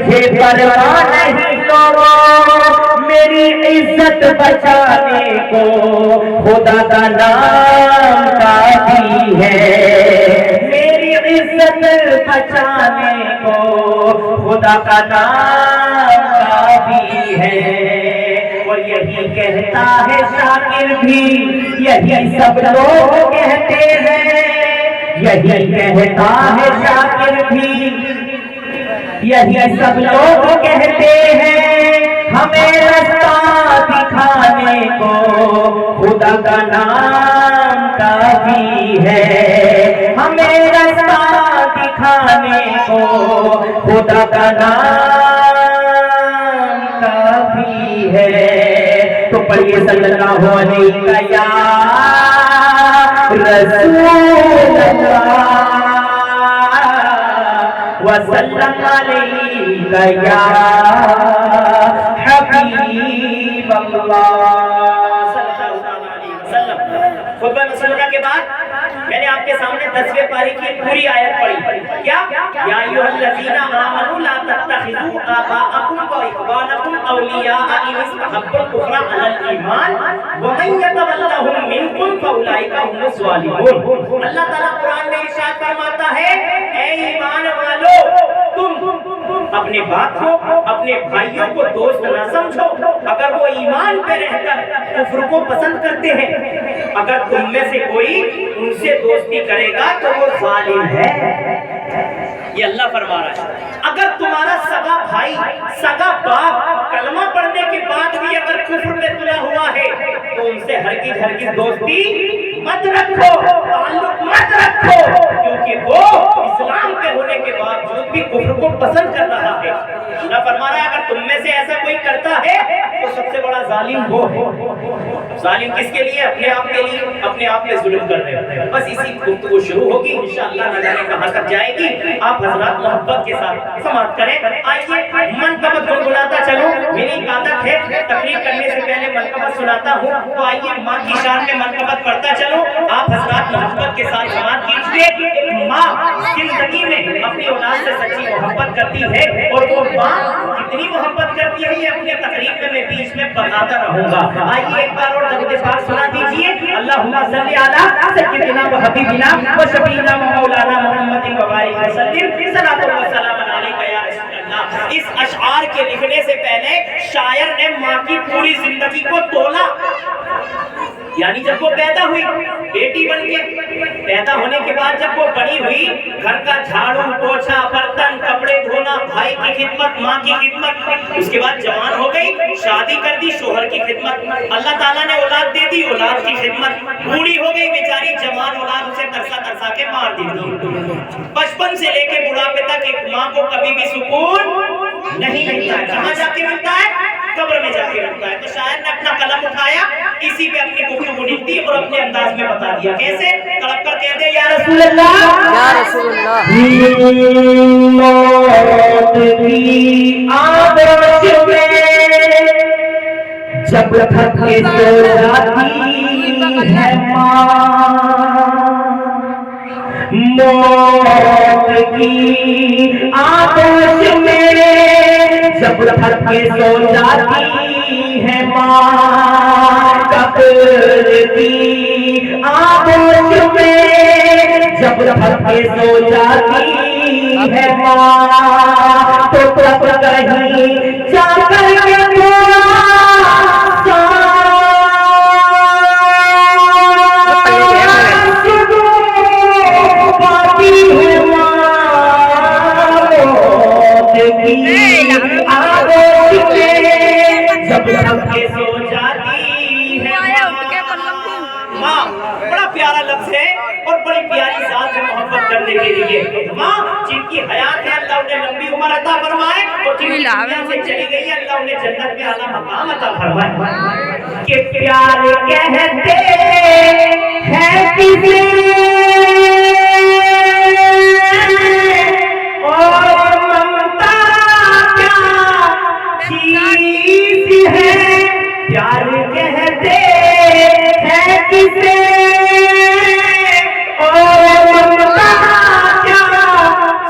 مجھے پرواہ نہیں لوگوں، میری عزت بچانے کو خدا کا نام کافی ہے، میری عزت بچانے کو خدا کا نام کافی ہے۔ اور یہی کہتا ہے شاکر بھی، یہی سب لوگ کہتے ہیں، یہی کہتا ہے شاکر بھی، یہی سب لوگ کہتے ہیں، ہمیں رستہ دکھانے کو خدا کا نام کافی ہے، ہمیں رستہ دکھانے کو خدا کا نام کافی ہے۔ تو پڑھیے صلی اللہ علیہ یا رسول اللہ وسلم علیہ یا حبیب اللہ۔ خطبہ مسلمہ کے بعد میں نے آپ کے سامنے 10ویں پارے کی پوری آیت پڑھی، کیا یا ایھا الذین آمنوا لا تتخذوا آباءکم واخوانکم اولیاء ان استحبوا الکفر علی الایمان ومن یتولہم منکم فاولئک هم الظالمون۔ اللہ تعالیٰ قرآن میں ارشاد فرماتا ہے، اے ایمان والو، تم اپنے باپ کو، اپنے بھائیوں کو دوست نہ سمجھو اگر وہ ایمان پہ رہ کر کفر کو پسند کرتے ہیں، اگر تم میں سے کوئی ان سے دوستی کرے گا تو وہ ظالم ہے۔ یہ اللہ فرما رہا ہے، اگر تمہارا سگا بھائی، سگا باپ کلمہ پڑھنے کے بعد بھی اگر کفر میں تلا ہوا ہے تو ان سے ہرگز دوستی مت رکھو، تعلق مت رکھو، کیونکہ وہ اسلام کے ہونے کے باوجود بھی کفر کو پسند کر رہا ہے۔ اللہ فرما رہا ہے اگر تم میں سے ایسا کوئی کرتا ہے تو سب سے بڑا ظالم وہ ہے۔ ظالم کس کے لیے؟ اپنے آپ کے لیے، اپنے آپ پہ ظلم کر رہے ہیں۔ بس اسی گفتگو شروع ہوگی انشاءاللہ، نہ جانے کہاں تک جائے گی۔ آپ حضرات محبت کے ساتھ سماعت کریں۔ آئیے منقبت گنگناتا چلوں، میری ایک عادت ہے تقریر کرنے سے پہلے منقبت سناتا ہوں، تو آئیے ماں کی شان میں منقبت پڑھتا چلوں۔ آپ حضرات محبت کے ساتھ سماعت کیجیے۔ ایک ماں زندگی میں اپنی اولاد سے سچی محبت کرتی ہے، اور وہ ماں کتنی محبت کرتی ہے یہ اپنے تقریر میں بیچ میں بتاتا رہوں گا۔ آئیے ایک بار اور درود پاک سنا دیجیے، اللہم صلی علی سیدنا و حبیبنا و شفیعنا و مولانا محمد وبارک وسلم، صلاۃ و سلام علیک یا رسول اللہ۔ اس اشعار کے لکھنے سے پہلے شاعر نے ماں کی پوری زندگی کو تولا، یعنی جب وہ پیدا ہوئی بیٹی بن کے، پیدا ہونے کے بعد جب وہ بڑی ہوئی، گھر کا جھاڑو پوچھا، برتن کپڑے دھونا، بھائی کی خدمت، ماں کی خدمت، اس کے بعد جوان ہو گئی، شادی کر دی، شوہر کی خدمت، اللہ تعالیٰ نے اولاد دے دی، اولاد کی خدمت، بوڑھی ہو گئی بیچاری، جوان اولاد اسے ترسا ترسا کے مار دیتی۔ بچپن سے لے کے بڑھاپے تک ایک ماں کو کبھی بھی سکون نہیں ملتا ہے۔ کہاں جا کے ملتا ہے؟ قبر میں جا کے ملتا ہے۔ تو شاعر نے اپنا قلم اٹھایا، اسی پہ اپنی گفتگو لکھ دی اور اپنے انداز میں بتا دیا۔ کیسے؟ تڑپ کر کہہ دے یا رسول اللہ، یا رسول اللہ، موت کی آغوش میں جب تھک کے سو جاتی ہے ماں، موت کی آغوش میں جب تھک کے سو جاتی ہے ماں، قبر کی آغوش میں جب تھک کے سو جاتی ہے ماں، تو تب کہیں جا کر کے ماں جن کی حیات ہے اللہ انہیں لمبی عمر عطا فرمائے، اور جن کی دنیا سے چلی گئی ہے اللہ انہیں جنت میں اعلیٰ مقام عطا فرمائے۔ کہ پیار کہتے ہیں کسے اور ممتا کیا چیز ہے، پیار کہتے ہیں کسے اور ممتا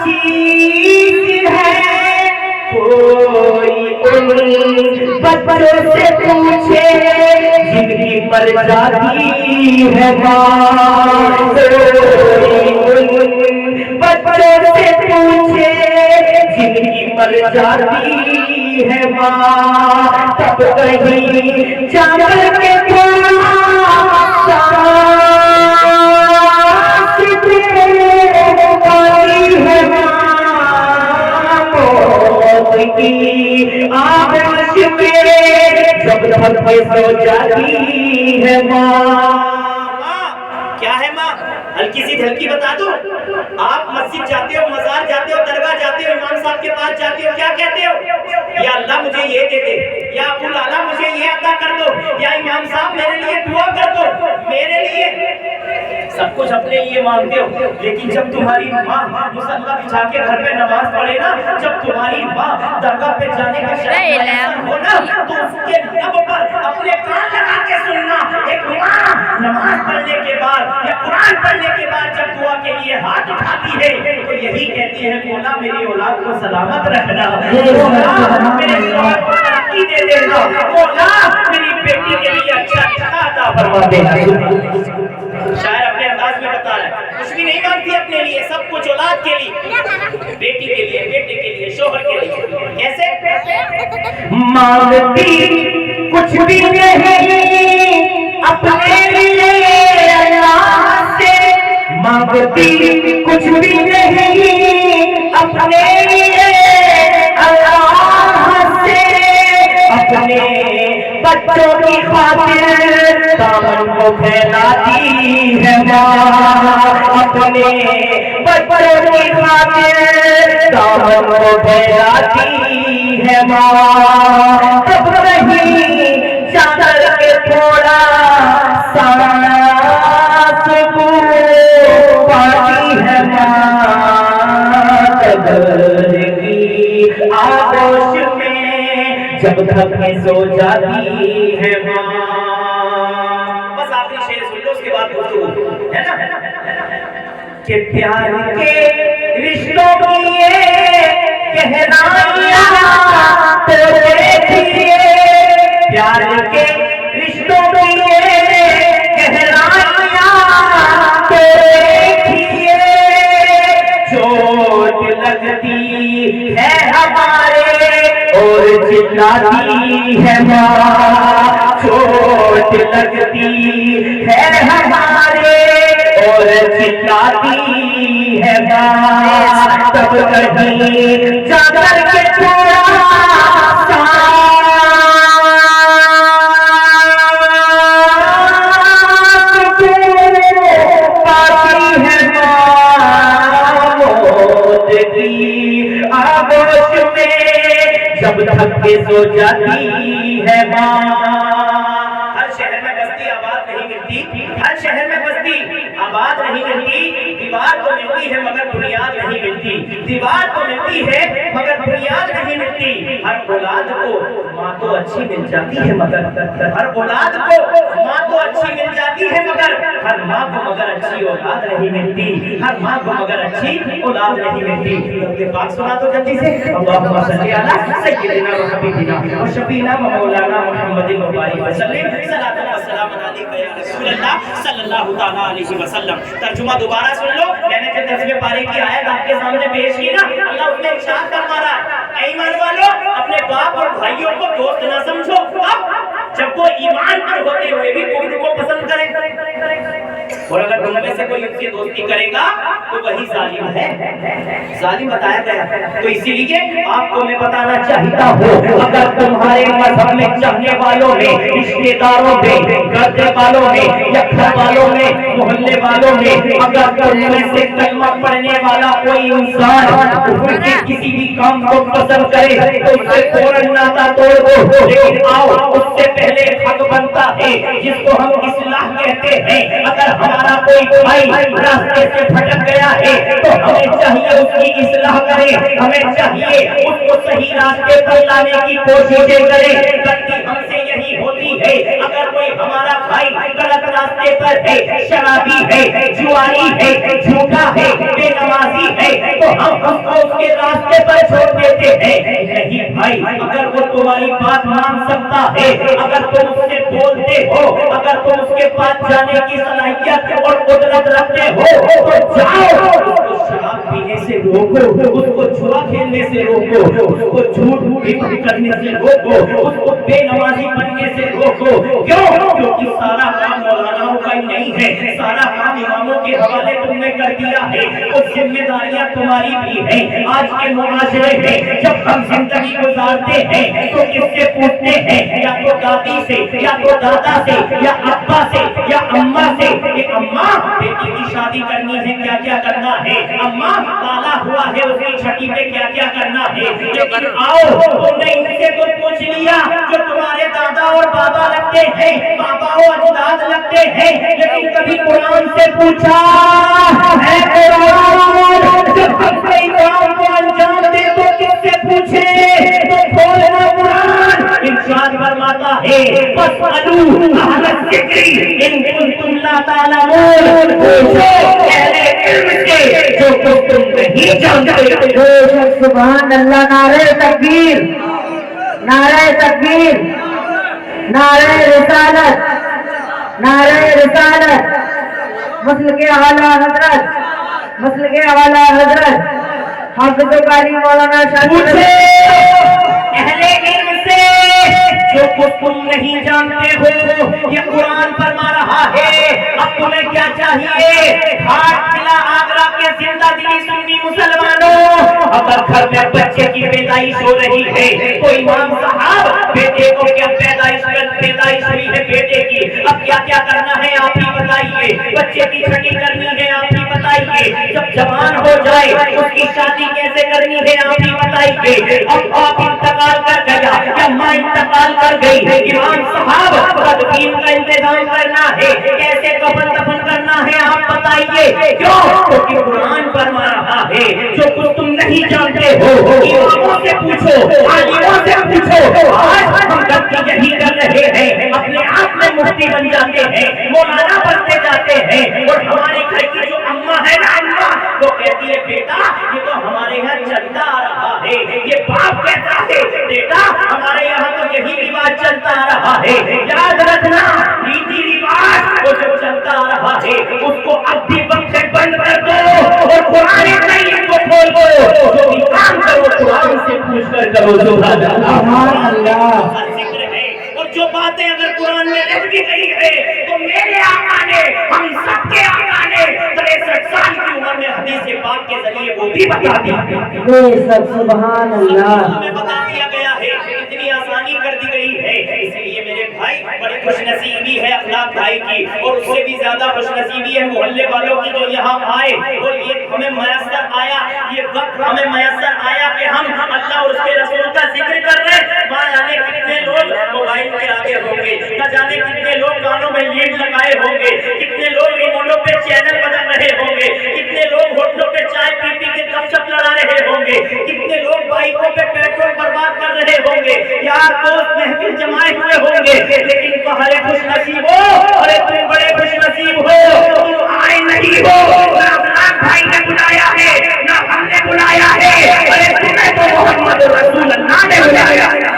چیز ہے، بچوں سے پوچھے جن کی مر جاتی ہے ماں، بچوں سے پوچھے جن کی مر جاتی ہے ماں، تب کہیں جا کر کے آغوش میں جب تک سو جاتی ہے ماں۔ کیا ہے ماں؟ ہلکی سی جھلکی بتا دو۔ آپ مسجد جاتے ہو، مزار جاتے ہو، درگاہ جاتے ہو، امام صاحب کے پاس جاتے ہو، کیا کہتے ہو؟ یا اللہ مجھے یہ دے دے، یا ابو لالا مجھے یہ عطا کر دو، یا امام صاحب میرے لیے دعا کر دو، میرے لیے سب کچھ اپنے لیے مانگتے ہو۔ لیکن جب تمہاری ماں مصلی بچھا کے گھر میں نماز پڑھے نا، جب تمہاری ماں درگاہ پہ جانے کا شرط ہو نا، تو اس کے لب پر اپنے کان لگا کے سننا۔ ایک ماں نماز پڑھنے کے بعد یا قرآن پڑھنے کے بعد جب دعا کے لیے ہاتھ اٹھاتی ہے تو یہی کہتی ہے، مولا میری اولاد کو سلامت رکھنا، مولا میرے اولاد کو ترقی دے دینا، مولا میری بیٹی کے لیے اچھا عطا فرما دینا۔ شاعر اپنے انداز میں بتا رہا ہے، کچھ بھی نہیں مانگتی اپنے لیے، سب کچھ اولاد کے لیے، بیٹی کے لیے، بیٹے کے لیے، شوہر کے لیے۔ کیسے مانگتی کچھ بھی نہیں اپنے لیے اللہ سے، مانگتی کچھ بھی نہیں اپنے لیے اللہ سے، اپنے بچوں کی خاطر دامن کو پھیلاتی ہے ماں، اپنے بچوں کی خاطر دامن کو پھیلاتی ہے ماں، تب نہیں جا کر کے تھوڑا سانس کو پاتی ہے ماں، قبر کی آغوش میں جب تک سو جاتی ہے ماں۔ بس آخری شعر سن لو، اس کے بعد گفتگو ہے نا، کہ پیار کے رشتوں کی یہ گہرائیاں تو دیکھیے، پیار کے رشتوں کی یہ گہرائیاں تو دیکھیے، چوٹ لگتی ہے ہمارے اور چلاتی ہے ماں، چوٹ لگتی ہے ہمارے اور چلاتی ہے ماں، تب کہیں جا کر کے تھوڑا پاتی ہے ماں، موت کی آغوش میں جب تک سو جاتی ہے ماں۔ ہر شہر میں بستی آباد نہیں ملتی، ہر شہر میں بستی آباد نہیں ملتی، دیوار تو ملتی ہے مگر بنیاد نہیں ملتی، دیوار تو ملتی ہے مگر بنیاد نہیں ملتی۔ ہر اولاد کو ماں تو اچھی مل جاتی ہے مگر، ہر اولاد کو ماں تو اچھی مل جاتی ہے مگر، ہر ماں کو مگر اچھی اولاد نہیں ملتی، ہر ماں کو مگر اچھی اولاد نہیں ملتی۔ کہ پاک سنا تو جلدی سے، اللہم صلی علی سیدنا و حبیبنا و شفیعنا و مولانا محمد مبارک وسلم، صلاۃ و سلام علیک یا رسول اللہ صلی اللہ تعالیٰ علیہ وسلم۔ ترجمہ دوبارہ سن لو، میں نے جو ترجمے پارے کی آیت آپ کے سامنے پیش کی نا، اللہ اس میں ارشاد فرما رہا ہے، اے ایمان والو اپنے باپ اور بھائیوں کو دوست نہ سمجھو، اب جب وہ ایمان پر ہوتے ہوئے بھی کفر کو پسند کرے، اور اگر تم میں سے کوئی اس سے دوستی کرے گا تو وہی ظالم ہے، ظالم بتایا گیا۔ تو اسی لیے آپ کو میں بتانا چاہتا ہوں، اگر تمہارے مذہب میں چاہنے والوں میں، رشتے داروں میں، گھر والوں میں، یا گھر والوں میں، محلے والوں میں، اگر تم میں سے کلمہ پڑھنے والا کوئی انسان ان کے کسی بھی کام کو پسند کرے تو اس سے فوراً ناطہ توڑ دو، لیکن آؤ اس سے پہلے حق بنتا ہے جس کو ہم اصلاح کہتے ہیں۔ اگر ہمارا کوئی بھائی راستے سے بھٹک گیا ہے تو ہمیں چاہیے اس کی اصلاح کریں، ہمیں چاہیے اس کو صحیح راستے پر لانے کی کوششیں کریں۔ غلطی ہم سے یہی ہوتی ہے، اگر کوئی ہمارا بھائی غلط راستے پر ہے، شرابی ہے، جواری ہے، جھوٹا ہے، بے نمازی ہے، تو ہم اس کو اس کے راستے پر چھوڑ دیتے ہیں۔ نہیں بھائی، بھائی اگر وہ تمہاری بات مان سکتا ہے، اگر تم اس سے بولتے ہو، اگر تم اس کے پاس جانے کی صلاحیت اور قدرت رکھتے ہو تو جاؤ، اس کو شراب پینے سے روکو، اس کو جوا کھیلنے سے روکو، اس کو جھوٹ کرنے سے روکو، اس کو بے نمازی بننے سے روکو۔ کیوں؟ کیونکہ سارا کام مولانا کا ہی نہیں ہے، سارا کام اماموں کے حوالے تم نے کر دیا ہے، وہ ذمہ داریاں تمہاری بھی ہیں۔ آج کے معاشرے میں جب ہم زندگی گزارتے ہیں تو کس سے پوچھتے ہیں؟ یا تو دادی سے، یا تو دادا سے، یا ابا سے، یا اماں سے کہ اماں بیٹی کی شادی کرنی ہے، کیا کیا کرنا ہے؟ اماں بالا ہوا ہے، اس کی چھٹی پہ کیا کیا کرنا ہے؟ لیکن آؤ تم نے ان سے تو پوچھ لیا جو تمہارے دادا اور بابا لگتے ہیں، بابا و اجداد لگتے ہیں، لیکن کبھی قرآن سے پوچھا ہے؟ قرآن جب ہم کوئی کام کو انجام دے تو کس سے پوچھیں؟ تو کھولنا قرآن ارشاد فرماتا ہے فاسألوا اہل الذکر ان کنتم لا تعلمون، پوچھو اہل علم سے جو تم نہیں جانتے۔ سبحان اللہ، نعرہ تکبیر، نعرہ تکبیر، نعرہ رسالت، نعرہ رسالت، مسلک اعلیٰ حضرت، مسلک اعلیٰ حضرت حافظ قاری مولانا شاہ پوچھو اہل علم سے جو کچھ تم نہیں جانتے ہو، یہ قرآن فرما رہا ہے۔ اب تمہیں کیا چاہیے؟ ہاتھ کھلا آگرہ کے زندہ دلی سنی مسلمانوں، اگر گھر میں بچے کی پیدائش ہو رہی ہے تو امام صاحب بیٹے کو کیا پیدائش ہوئی ہے بیٹے کی، اب کیا کیا کرنا ہے آپ ہی بتائیے؟ بچے کی چھٹی کرنی ہے آپ ہی بتائیے؟ جب جوان ہو جائے اس کی شادی کیسے کرنی ہے آپ ہی بتائیے؟ اب آپ انتقال کر گیا یا ماں انتقال کر گئی، امام صاحب تدفین کا انتظام کرنا ہے، کیسے کفن دفن کرنا ہے آپ بتائیے؟ کیوں؟ کیونکہ قرآن فرما رہا ہے جو کچھ تم نہیں جانتے ہو اماموں سے پوچھو، عالموں سے پوچھو۔ آج ہم غلطی یہی کر رہے ہیں، اپنے آپ میں مفتی بن جاتے ہیں، مولانا بنتے جاتے ہیں، اور ہمارے گھر کی جو اماں ہے نا اماں، وہ کہتی ہے بیٹا یہ تو ہمارے یہاں چلتا آ رہا ہے، یہ باپ کہتا ہے بیٹا ہمارے یہاں تو یہی رواج چلتا آ رہا ہے۔ یاد رکھنا ریتی رواج وہ جو چلتا آ رہا ہے اس کو اب بھی وقت سے بند کر دو اور قرآن کریم کو کھول دو، جو بھی کام کرو قرآن سے پوچھ کر کرو۔ سبحان اللہ، ذکر ہے اور جو باتیں اگر قرآن میں لکھ بھی گئی ہے تو میرے آقا نے، ہم سب کے آقا نے 63 سال کی عمر میں حدیث پاک کے ذریعے وہ بھی بتا دیا۔ سبحان اللہ، ہمیں بتا دیا گیا ہے، اتنی آسانی کر دی گئی ہے۔ اس لیے میرے بھائی بڑی خوش نصیبی ہے اخلاق بھائی کی، اور اس سے بھی زیادہ خوش نصیبی ہے محلے والوں کی جو یہاں آئے، اور یہ ہمیں میسر آیا، یہ وقت ہمیں میسر آیا کہ ہم اللہ اور اس کے رسول کا ذکر کر رہے ہیں۔ وہاں جانے کتنے لوگ موبائل کے آگے ہوں گے، نہ جانے کتنے لوگ کانوں میں لیڈ لگائے ہوں گے، کتنے لوگ ریموٹوں پہ چینل بدل رہے ہوں گے، کتنے لوگ ہوٹلوں پہ چائے پی پی کے گپ شپ لڑا رہے ہوں گے، کتنے لوگ بائکوں پہ پیٹرول برباد کر رہے ہوں گے، یار دوست محفل جمائے ہوئے ہوں گے، لیکن بڑے خوش نصیب ہو، ارے تم بڑے خوش نصیب ہو، تم آئے نہیں ہو، نہ اخلاق بھائی نے بلایا ہے نہ ہم نے بلایا ہے، ارے تمہیں تو محمد رسول اللہ نے بلایا ہے۔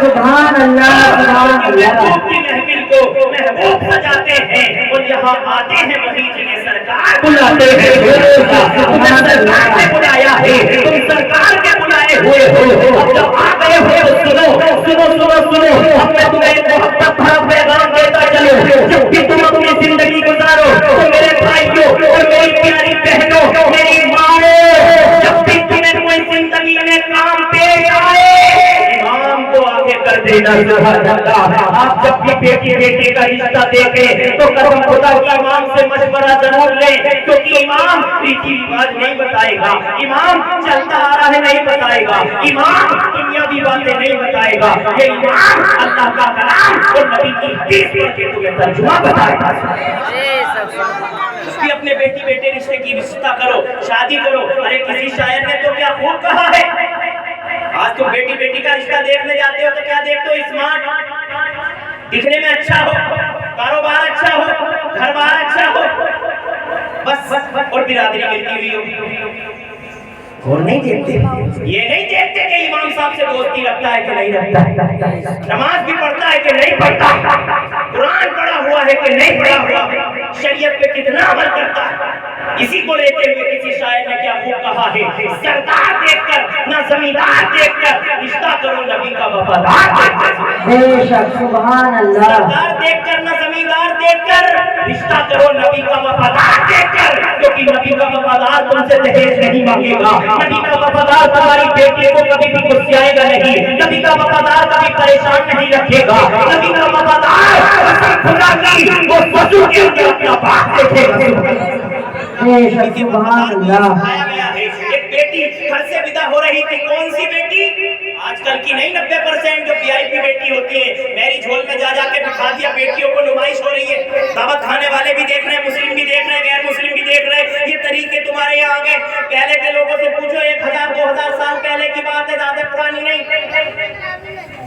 سبحان اللہ، سبحان اللہ، کی محفل کو محبوب سجاتے ہیں اور یہاں آتے ہیں وہی جنہیں سرکار بلاتے ہیں۔ تمہیں سرکار نے بلایا ہے، تم سرکار کے بلائے ہوئے ہو، اب جب آ گئے ہو تو سنو سنو سنو سنو، اب میں تمہیں محبت بھرا پیغام دیتا چلوں۔ جب بھی تم اپنی زندگی گزارو تو میرے بھائیوں اور میری پیاری بہنوں، میری ماں، جب بھی تمہیں کوئی زندگی میں کام پیش آئے امام کو آگے کر دینا۔ سبحان اللہ، آپ جب بھی بیٹی کا رشتہ دیکھیں تو قسم خدا کی امام سے مشورہ ضرور لیں، کیونکہ امام ریتی رواج نہیں بتائے گا، امام چلتا آ رہا ہے نہیں بتائے گا، امام دنیاوی باتیں نہیں بتائے گا، یہ امام اللہ کا کلام اور نبی کی حدیث پڑھ کے تمہیں ترجمہ بتائے گا۔ اس کی اپنے بیٹے رشتے کی رشتہ کرو، شادی کرو۔ ارے کسی شاعر نے تو کیا خوب کہا ہے، آج تم بیٹی کا رشتہ دیکھنے جاتے ہو تو کیا دیکھتے ہو؟ اسمارٹ، دکھنے میں اچھا ہو، کاروبار اچھا ہو، گھر بار اچھا ہو، بس اور برادری ملتی ہوئی ہو، اور نہیں دیکھتے، یہ نہیں دیکھتے کہ امام صاحب سے دوستی رکھتا ہے کہ نہیں رکھتا؟ نماز بھی پڑھتا ہے کہ نہیں پڑھتا؟ قرآن پڑھا ہوا ہے کہ نہیں پڑھا ہوا؟ شریعت پہ کتنا عمل کرتا ہے؟ اسی کو لیتے ہوئے کسی شاعر نے کیا خوب کہا ہے، سردار دیکھ کر نہ زمیندار دیکھ کر رشتہ کرو نبی کا وفادار دیکھ کر۔ بے شک سبحان اللہ، سردار دیکھ کر نہ زمیندار دیکھ کر رشتہ کرو نبی کا وفادار دیکھ کر، کیونکہ نبی کا وفادار تم سے دہیج نہیں مانگے گا، نبی کا وفادار تمہاری بیٹی کو کبھی بھی غصائے گا نہیں، نبی کا وفادار کبھی پریشان نہیں رکھے گا، نبی کا وفادار خدا کی وہ وضو کے اندر اپنا باپ دیکھے گا۔ بے شک سبحان اللہ۔ ایک بیٹی گھر سے ودا ہو رہی تھی، کون سی بیٹی؟ آج کل کی نہیں، 90% جو پی آئی پی بیٹی ہوتی ہے، میری جھول میں جا جا کے دکھا دیا، بیٹیوں کو نمائش ہو رہی ہے، دعوت کھانے والے بھی دیکھ رہے ہیں، مسلم بھی دیکھ رہے ہیں، غیر مسلم بھی دیکھ رہے ہیں، یہ طریقے تمہارے یہاں آ گئے۔ پہلے کے لوگوں سے پوچھو، 1000-2000 سال پہلے کی بات ہے، زیادہ پرانی نہیں۔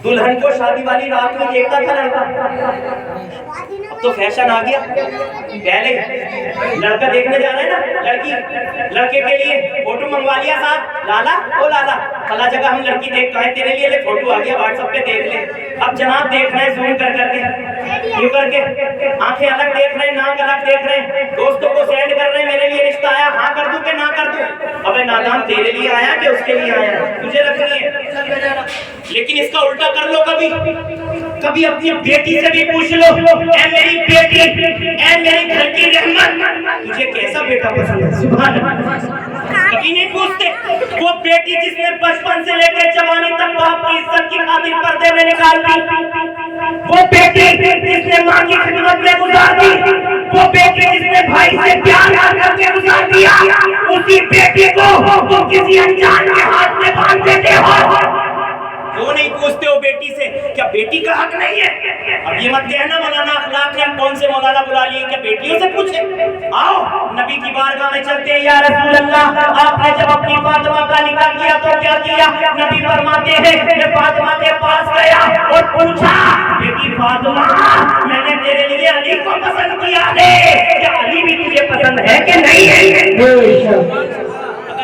دلہن کو شادی والی رات میں دیکھتا تھا لڑکا، اب تو فیشن آ گیا۔ پہلے لڑکا دیکھنے جا رہے ہیں نا، لڑکی لڑکے کے لیے فوٹو منگوا لیا صاحب، لالا او لالا فلاں جگہ ہم لڑکی دیکھ رہے ہیں، تیرے لیے لے فوٹو آ گیا، واٹس ایپ پہ دیکھ لے۔ اب جناب دیکھ رہے ہیں زوم کر کر کے، یوں کر کے آنکھیں الگ دیکھ رہے ہیں، ناک الگ دیکھ رہے ہیں، دوستوں کو سینڈ کر رہے ہیں، میرے لیے رشتہ آیا، ہاں کر دوں کہ نہ کر دوں؟ ابے نادان، تیرے لیے آیا کہ اس کے لیے آیا؟ تجھے رکھنی ہے۔ لیکن اس کا الٹا کر لو، کبھی اپنی بیٹی سے بھی پوچھ لو، اے میری بیٹی، اے میری گھر کی رحمت، تجھے کیسا بیٹا پسند ہے؟ سبحان اللہ، کبھی نہیں پوچھتے۔ وہ بیٹی جس نے بچپن سے لے کے جوانی تک باپ کی عزت کی خاطر پردے میں نکال دی، وہ بیٹی جس نے ماں کی خدمت میں گزار دی، وہ بیٹی جس نے بھائی سے پیار کر کے گزار دیا، اسی بیٹی کو تم کسی انجان کے ہاتھ میں باندھ دیتے ہو۔ کیوں نہیں پوچھتے ہو بیٹی سے؟ کیا بیٹی کا حق نہیں ہے؟ اب یہ مت کہنا مولانا اخلاق نے ہم کون سے مولانا بلا لیے، کیا بیٹیوں سے پوچھیں؟ آؤ نبی کی بارگاہ میں چلتے ہیں۔ یا رسول اللہ، آپ نے جب اپنی فاطمہ کا نکاح کیا تو کیا کیا؟ نبی فرماتے ہیں میں فاطمہ کے پاس گیا اور پوچھا، بیٹی فاطمہ، میں نے تیرے لیے علی کو پسند کیا ہے، کیا علی بھی تجھے پسند ہے کہ نہیں ہے؟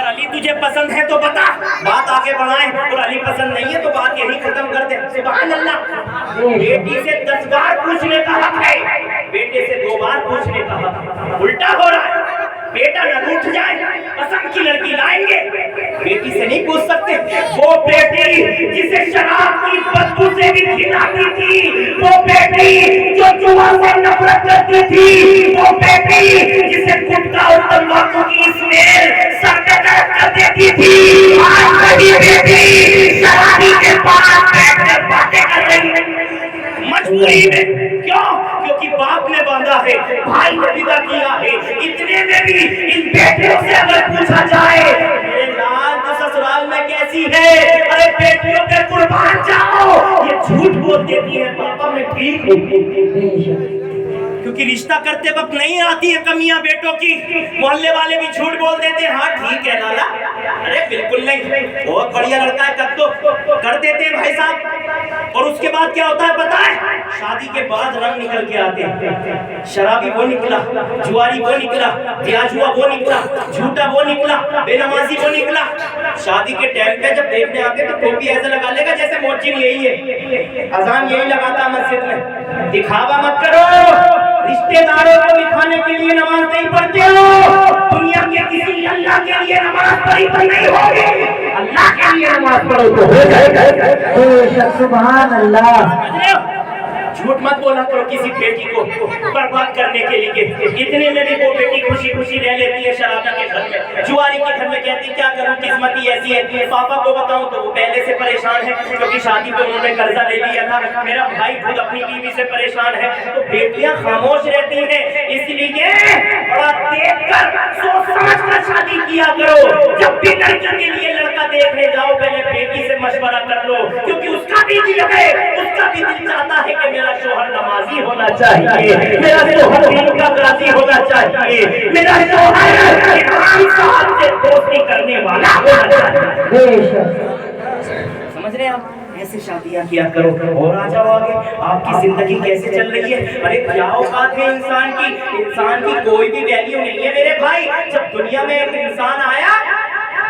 علی تجھے پسند ہے تو بتا، بات آگے بڑھائیں، اور علی پسند نہیں ہے تو بات یہی ختم کر دیں۔ سبحان اللہ۔ بیٹی سے 10 بار پوچھنے کا حق ہے، بیٹے سے 2 بار پوچھنے کا حق۔ الٹا ہو رہا ہے، بیٹا نہ روٹھ جائے، پسند کی لڑکی لائیں گے، بیٹی سے نہیں پوچھ سکتے۔ وہ بیٹی جسے شراب کی بدبو سے بھی گھن آتی تھی، وہ بیٹی جو جوا سے نفرت کرتی تھی، وہ بیٹی جسے گٹکا اور تمباکو کی اسمیل سر پہ درد کر دیتی تھی، آج وہی بیٹی شرابی کے پاس بیٹھ کر باتیں کر رہی ہے مجبوری میں۔ کیوں؟ کیونکہ باپ نے باندھا ہے، بھائی نے ودا کیا ہے۔ اتنے میں بھی ان بیٹیوں سے اگر پوچھا جائے میرے لال تو سسرال میں کیسی ہے، ارے بیٹیوں کے قربان جاؤ، یہ جھوٹ بول دیتی ہے پاپا میں ٹھیک ہوں، کیونکہ رشتہ کرتے وقت نہیں آتی ہے کمیاں بیٹوں کی۔ محلے والے بھی جھوٹ بول دیتے ہیں، ہاں ٹھیک ہے لالا، ارے بالکل نہیں، بہت بڑھیا لڑکا ہے، کر دو، کر دیتے ہیں بھائی صاحب۔ اور اس کے بعد کیا ہوتا ہے پتہ ہے؟ شادی کے بعد رنگ نکل کے آتے ہیں، شرابی وہ نکلا، جواری وہ نکلا، بیاجوا وہ نکلا، جھوٹا وہ نکلا، بے نمازی وہ نکلا۔ شادی کے ٹائم پہ جب دیکھنے آتے تو ٹوپی ایسے لگا لے گا جیسے موچن یہی ہے، اذان یہی لگاتا مسجد میں۔ دکھاوا مت کرو، رشتے داروں کو دکھانے کے لیے نماز نہیں پڑھتے ہو، دنیا کے کسی اللہ کے لیے نماز پڑھی تو نہیں ہوگی، اللہ کے لیے نماز پڑھو تو ہو جائے گا۔ سبحان اللہ۔ جھوٹ مت بولا کرو کسی بیٹی کو برباد کرنے کے لیے۔ اتنے میں بھی وہ بیٹی خوشی خوشی رہ لیتی ہے شرابہ کے گھر میں، جواری کے گھر میں، کہتی کیا کروں قسمت ہی ایسی ہے۔ پاپا کو بتاؤں تو وہ پہلے سے پریشان ہے کیونکہ شادی پہ انہوں نے قرضہ لے لیا تھا، میرا بھائی خود اپنی بیوی سے پریشان ہے، تو بیٹیاں خاموش رہتی ہیں۔ اس لیے بڑا دیکھ کر سوچ سمجھ کر شادی کیا کرو۔ جب بھی لڑکی کے لیے لڑکا دیکھنے جاؤ پہلے بیٹی سے مشورہ کر لو، کیونکہ اس کا بھی دل ہے، اس کا بھی دل چاہتا ہے کہ میرا شوہر نمازی ہونا چاہیے، میرا شوہر دین کا قاضی ہونا چاہیے، میرا شوہر امام صاحب سے دوستی کرنے والا ہونا چاہیے۔ سمجھ رہے ہیں آپ؟ ایسے شادیاں کیا کرو۔ اور آ جاؤ آگے، آپ کی زندگی کیسے چل رہی ہے؟ ارے کیا اوقات ہے انسان کی کوئی بھی ویلیو نہیں ہے میرے بھائی۔ جب دنیا میں ایک انسان آیا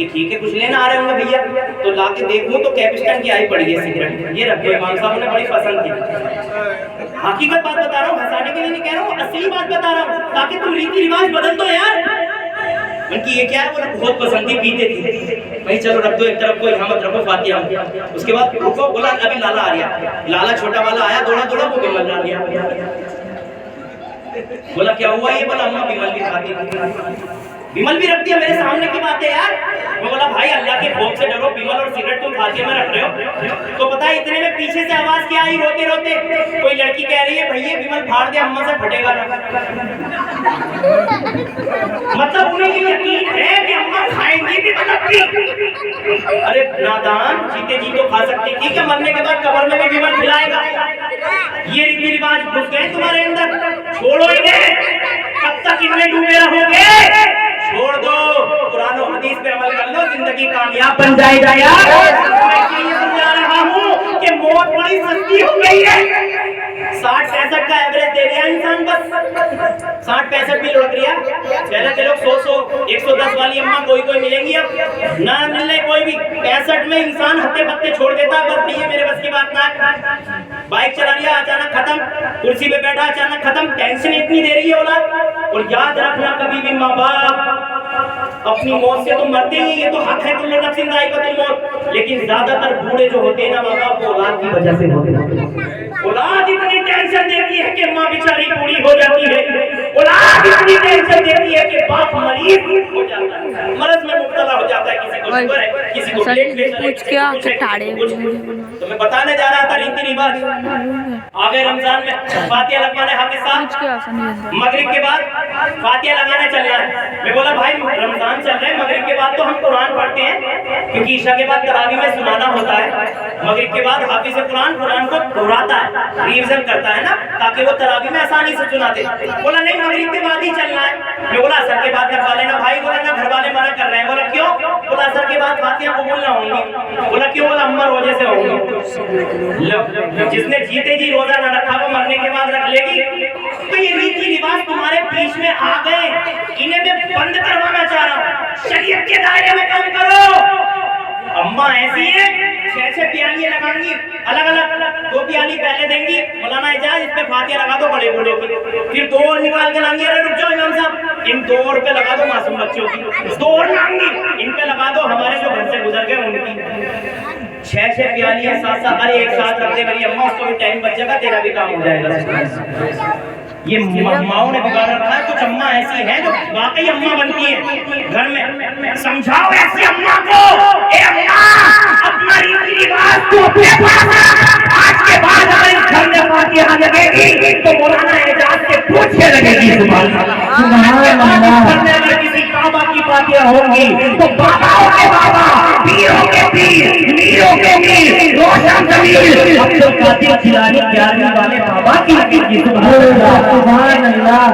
کہ ٹھیک ہے کچھ لینا آ رہے ہوں گے بھیا, تو لا کے دیکھوں تو کیپسٹن کی آئی پڑی ہے سگریٹ, یہ رکھ دو, امام صاحب نے بڑی پسند کی. حقیقت بات بتا رہا ہوں, ہنسانے کے لیے نہیں کہہ رہا ہوں, اصلی بات بتا رہا ہوں, تاکہ تم ریتی رواج بدل دو یار. ان کی یہ کیا ہے, وہ بہت پسند تھی, پیتے تھے بھائی, چلو رکھ دو ایک طرف کو, یہاں مت رکھو فاتحہ. اس کے بعد رکو, بولا ابھی لالا آ گیا, لالا چھوٹا والا آیا, دوڑا دوڑا وہ بیمل لا لیا. بولا کیا ہوا, یہ بولا اماں بیمل بھی کھاتی تھی. بیمل بھی رکھ دیا, میرے سامنے کی بات ہے یار. میں بولا بھائی اللہ کے خوف سے ڈرو, بیمل اور سگریٹ تم فاتحہ میں رکھ رہے ہو. تو پتہ ہے اتنے میں پیچھے سے آواز کیا آئی روتے روتے, کوئی لڑکی کہہ رہی ہے بھائی بیمل پھاڑ دے, اماں سے پھٹے گا نا. مطلب انہیں یہ یقین ہے کہ اماں کھائیں گی بھی مطلب. ارے نادان, جیتے جی تو کھا سکتی تھی کہ مرنے کے بعد قبر میں بھی بیمل کھلائے گا. یہ ریتی رواج گھس گئے تمہارے اندر, چھوڑو انہیں, کب تک ان میں ڈوبے رہو گے, چھوڑ دو. قرآن و حدیث پہ عمل کر لو, زندگی کامیاب بن جائے گا یار. میں یہ سمجھا رہا ہوں کہ موت بڑی سستی ہو گئی ہے. 60-65 کا ایوریج دے دیا انسان, بس 60-65 بھی لڑک رہا. پہلے کے لوگ 100-110 والی اماں کوئی کوئی ملیں گی, اب نہ ملنے کوئی بھی. 65 میں انسان ہتے پتے چھوڑ دیتا, بس یہ میرے بس کی بات نہ. بائک چلا لیا اچانک ختم, کرسی پہ بیٹھا اچانک ختم. ٹینشن اتنی دے رہی ہے اولاد. اور یاد رکھنا کبھی بھی ماں باپ اپنی موت سے تو مرتے ہی, یہ تو حق ہے, کل نفس ذائقۃ الموت. لیکن زیادہ تر بوڑھے جو ہوتے ہیں نا ماں باپ, وہ اولاد کی وجہ سے ہوتے ہیں. اولاد اتنی ٹینشن دیتی ہے کہ ماں بیچاری بوڑھی ہو جاتی ہے. اولاد اتنی ٹینشن دیتی ہے کہ باپ مریض ہو جاتا ہے, مرض میں مبتلا ہو جاتا ہے. کسی کو شوگر ہے, کسی کو بلڈ پریشر. تو میں بتانے جا رہا تھا ریتی رواج. آگے رمضان میں فاتحہ لگوانے حافظ صاحب, مغرب کے بعد فاتحہ لگانے چل رہا ہے. میں بولا بھائی رمضان چل رہا ہے, مغرب کے بعد تو ہم قرآن پڑھتے ہیں, کیونکہ عشاء کے بعد تراویح میں سنانا ہوتا ہے. مغرب کے بعد حافظ قرآن کو دہراتا ہے, ریویژن کرتا ہے نا, تاکہ وہ تراویح میں آسانی سے سنا دے. بولا نہیں مغرب کے بعد ہی چلنا ہے. میں بولا اثر کے بعد لگوا لینا بھائی. بولا نا گھر والے منع کر رہے ہیں. بولا کیوں؟ بولا اثر کے بعد فاتحہ قبول نہ ہوں گی. بولا کیوں؟ بولا اماں روزے سے ہوں گی. جس نے جیتے جی روزہ نہ رکھا وہ مرنے کے بعد رکھ لے گی. تو یہ ریتی رواج تمہارے بیچ میں آ گئے, انہیں میں بند کروانا چاہ رہا ہوں. شریعت کے دائرے میں کام کرو. اماں ایسی ہیں 6 پیالیاں لگائیں گی الگ الگ, 2 پیالی پہلے دیں گی, مولانا اعجاز اس پہ فاتحہ لگا دو بڑے بوڑھوں کی, پھر 2 اور نکال کے لائیں گی. ارے رک جاؤ امام صاحب, ان 2 اور پہ لگا دو معصوم بچوں کی, 2 اور لائیں گی, ان پہ لگا دو ہمارے جو گھر سے گزر گئے ان کی. 6 پیالیاں ساتھ ساتھ, ارے ایک ساتھ رکھ دے میری اماں, اس کو بھی ٹائم بچے گا, تیرا بھی کام ہو جائے گا. یہ ماؤں نے بگاڑ رکھا ہے. کچھ اماں ایسی ہیں جو واقعی اماں بنتی ہیں گھر میں. سمجھاؤ ایسی اماں کو, اے اماں اپنا ریتی رواج تو اپنے پاس, آج کے بعد اگر اس گھر میں فاتحہ لگے گی تو مولانا اعجاز سے پوچھنے لگے گی. سبحان اللہ. گھر میں اگر کسی کعبہ کی فاتحہ ہوگی تو باباؤں کے بابا, پیروں کے پیر, میروں کے میر, روشن ضمیر عبد القادر جیلانی 11ویں والے بابا کی. سبحان اللہ.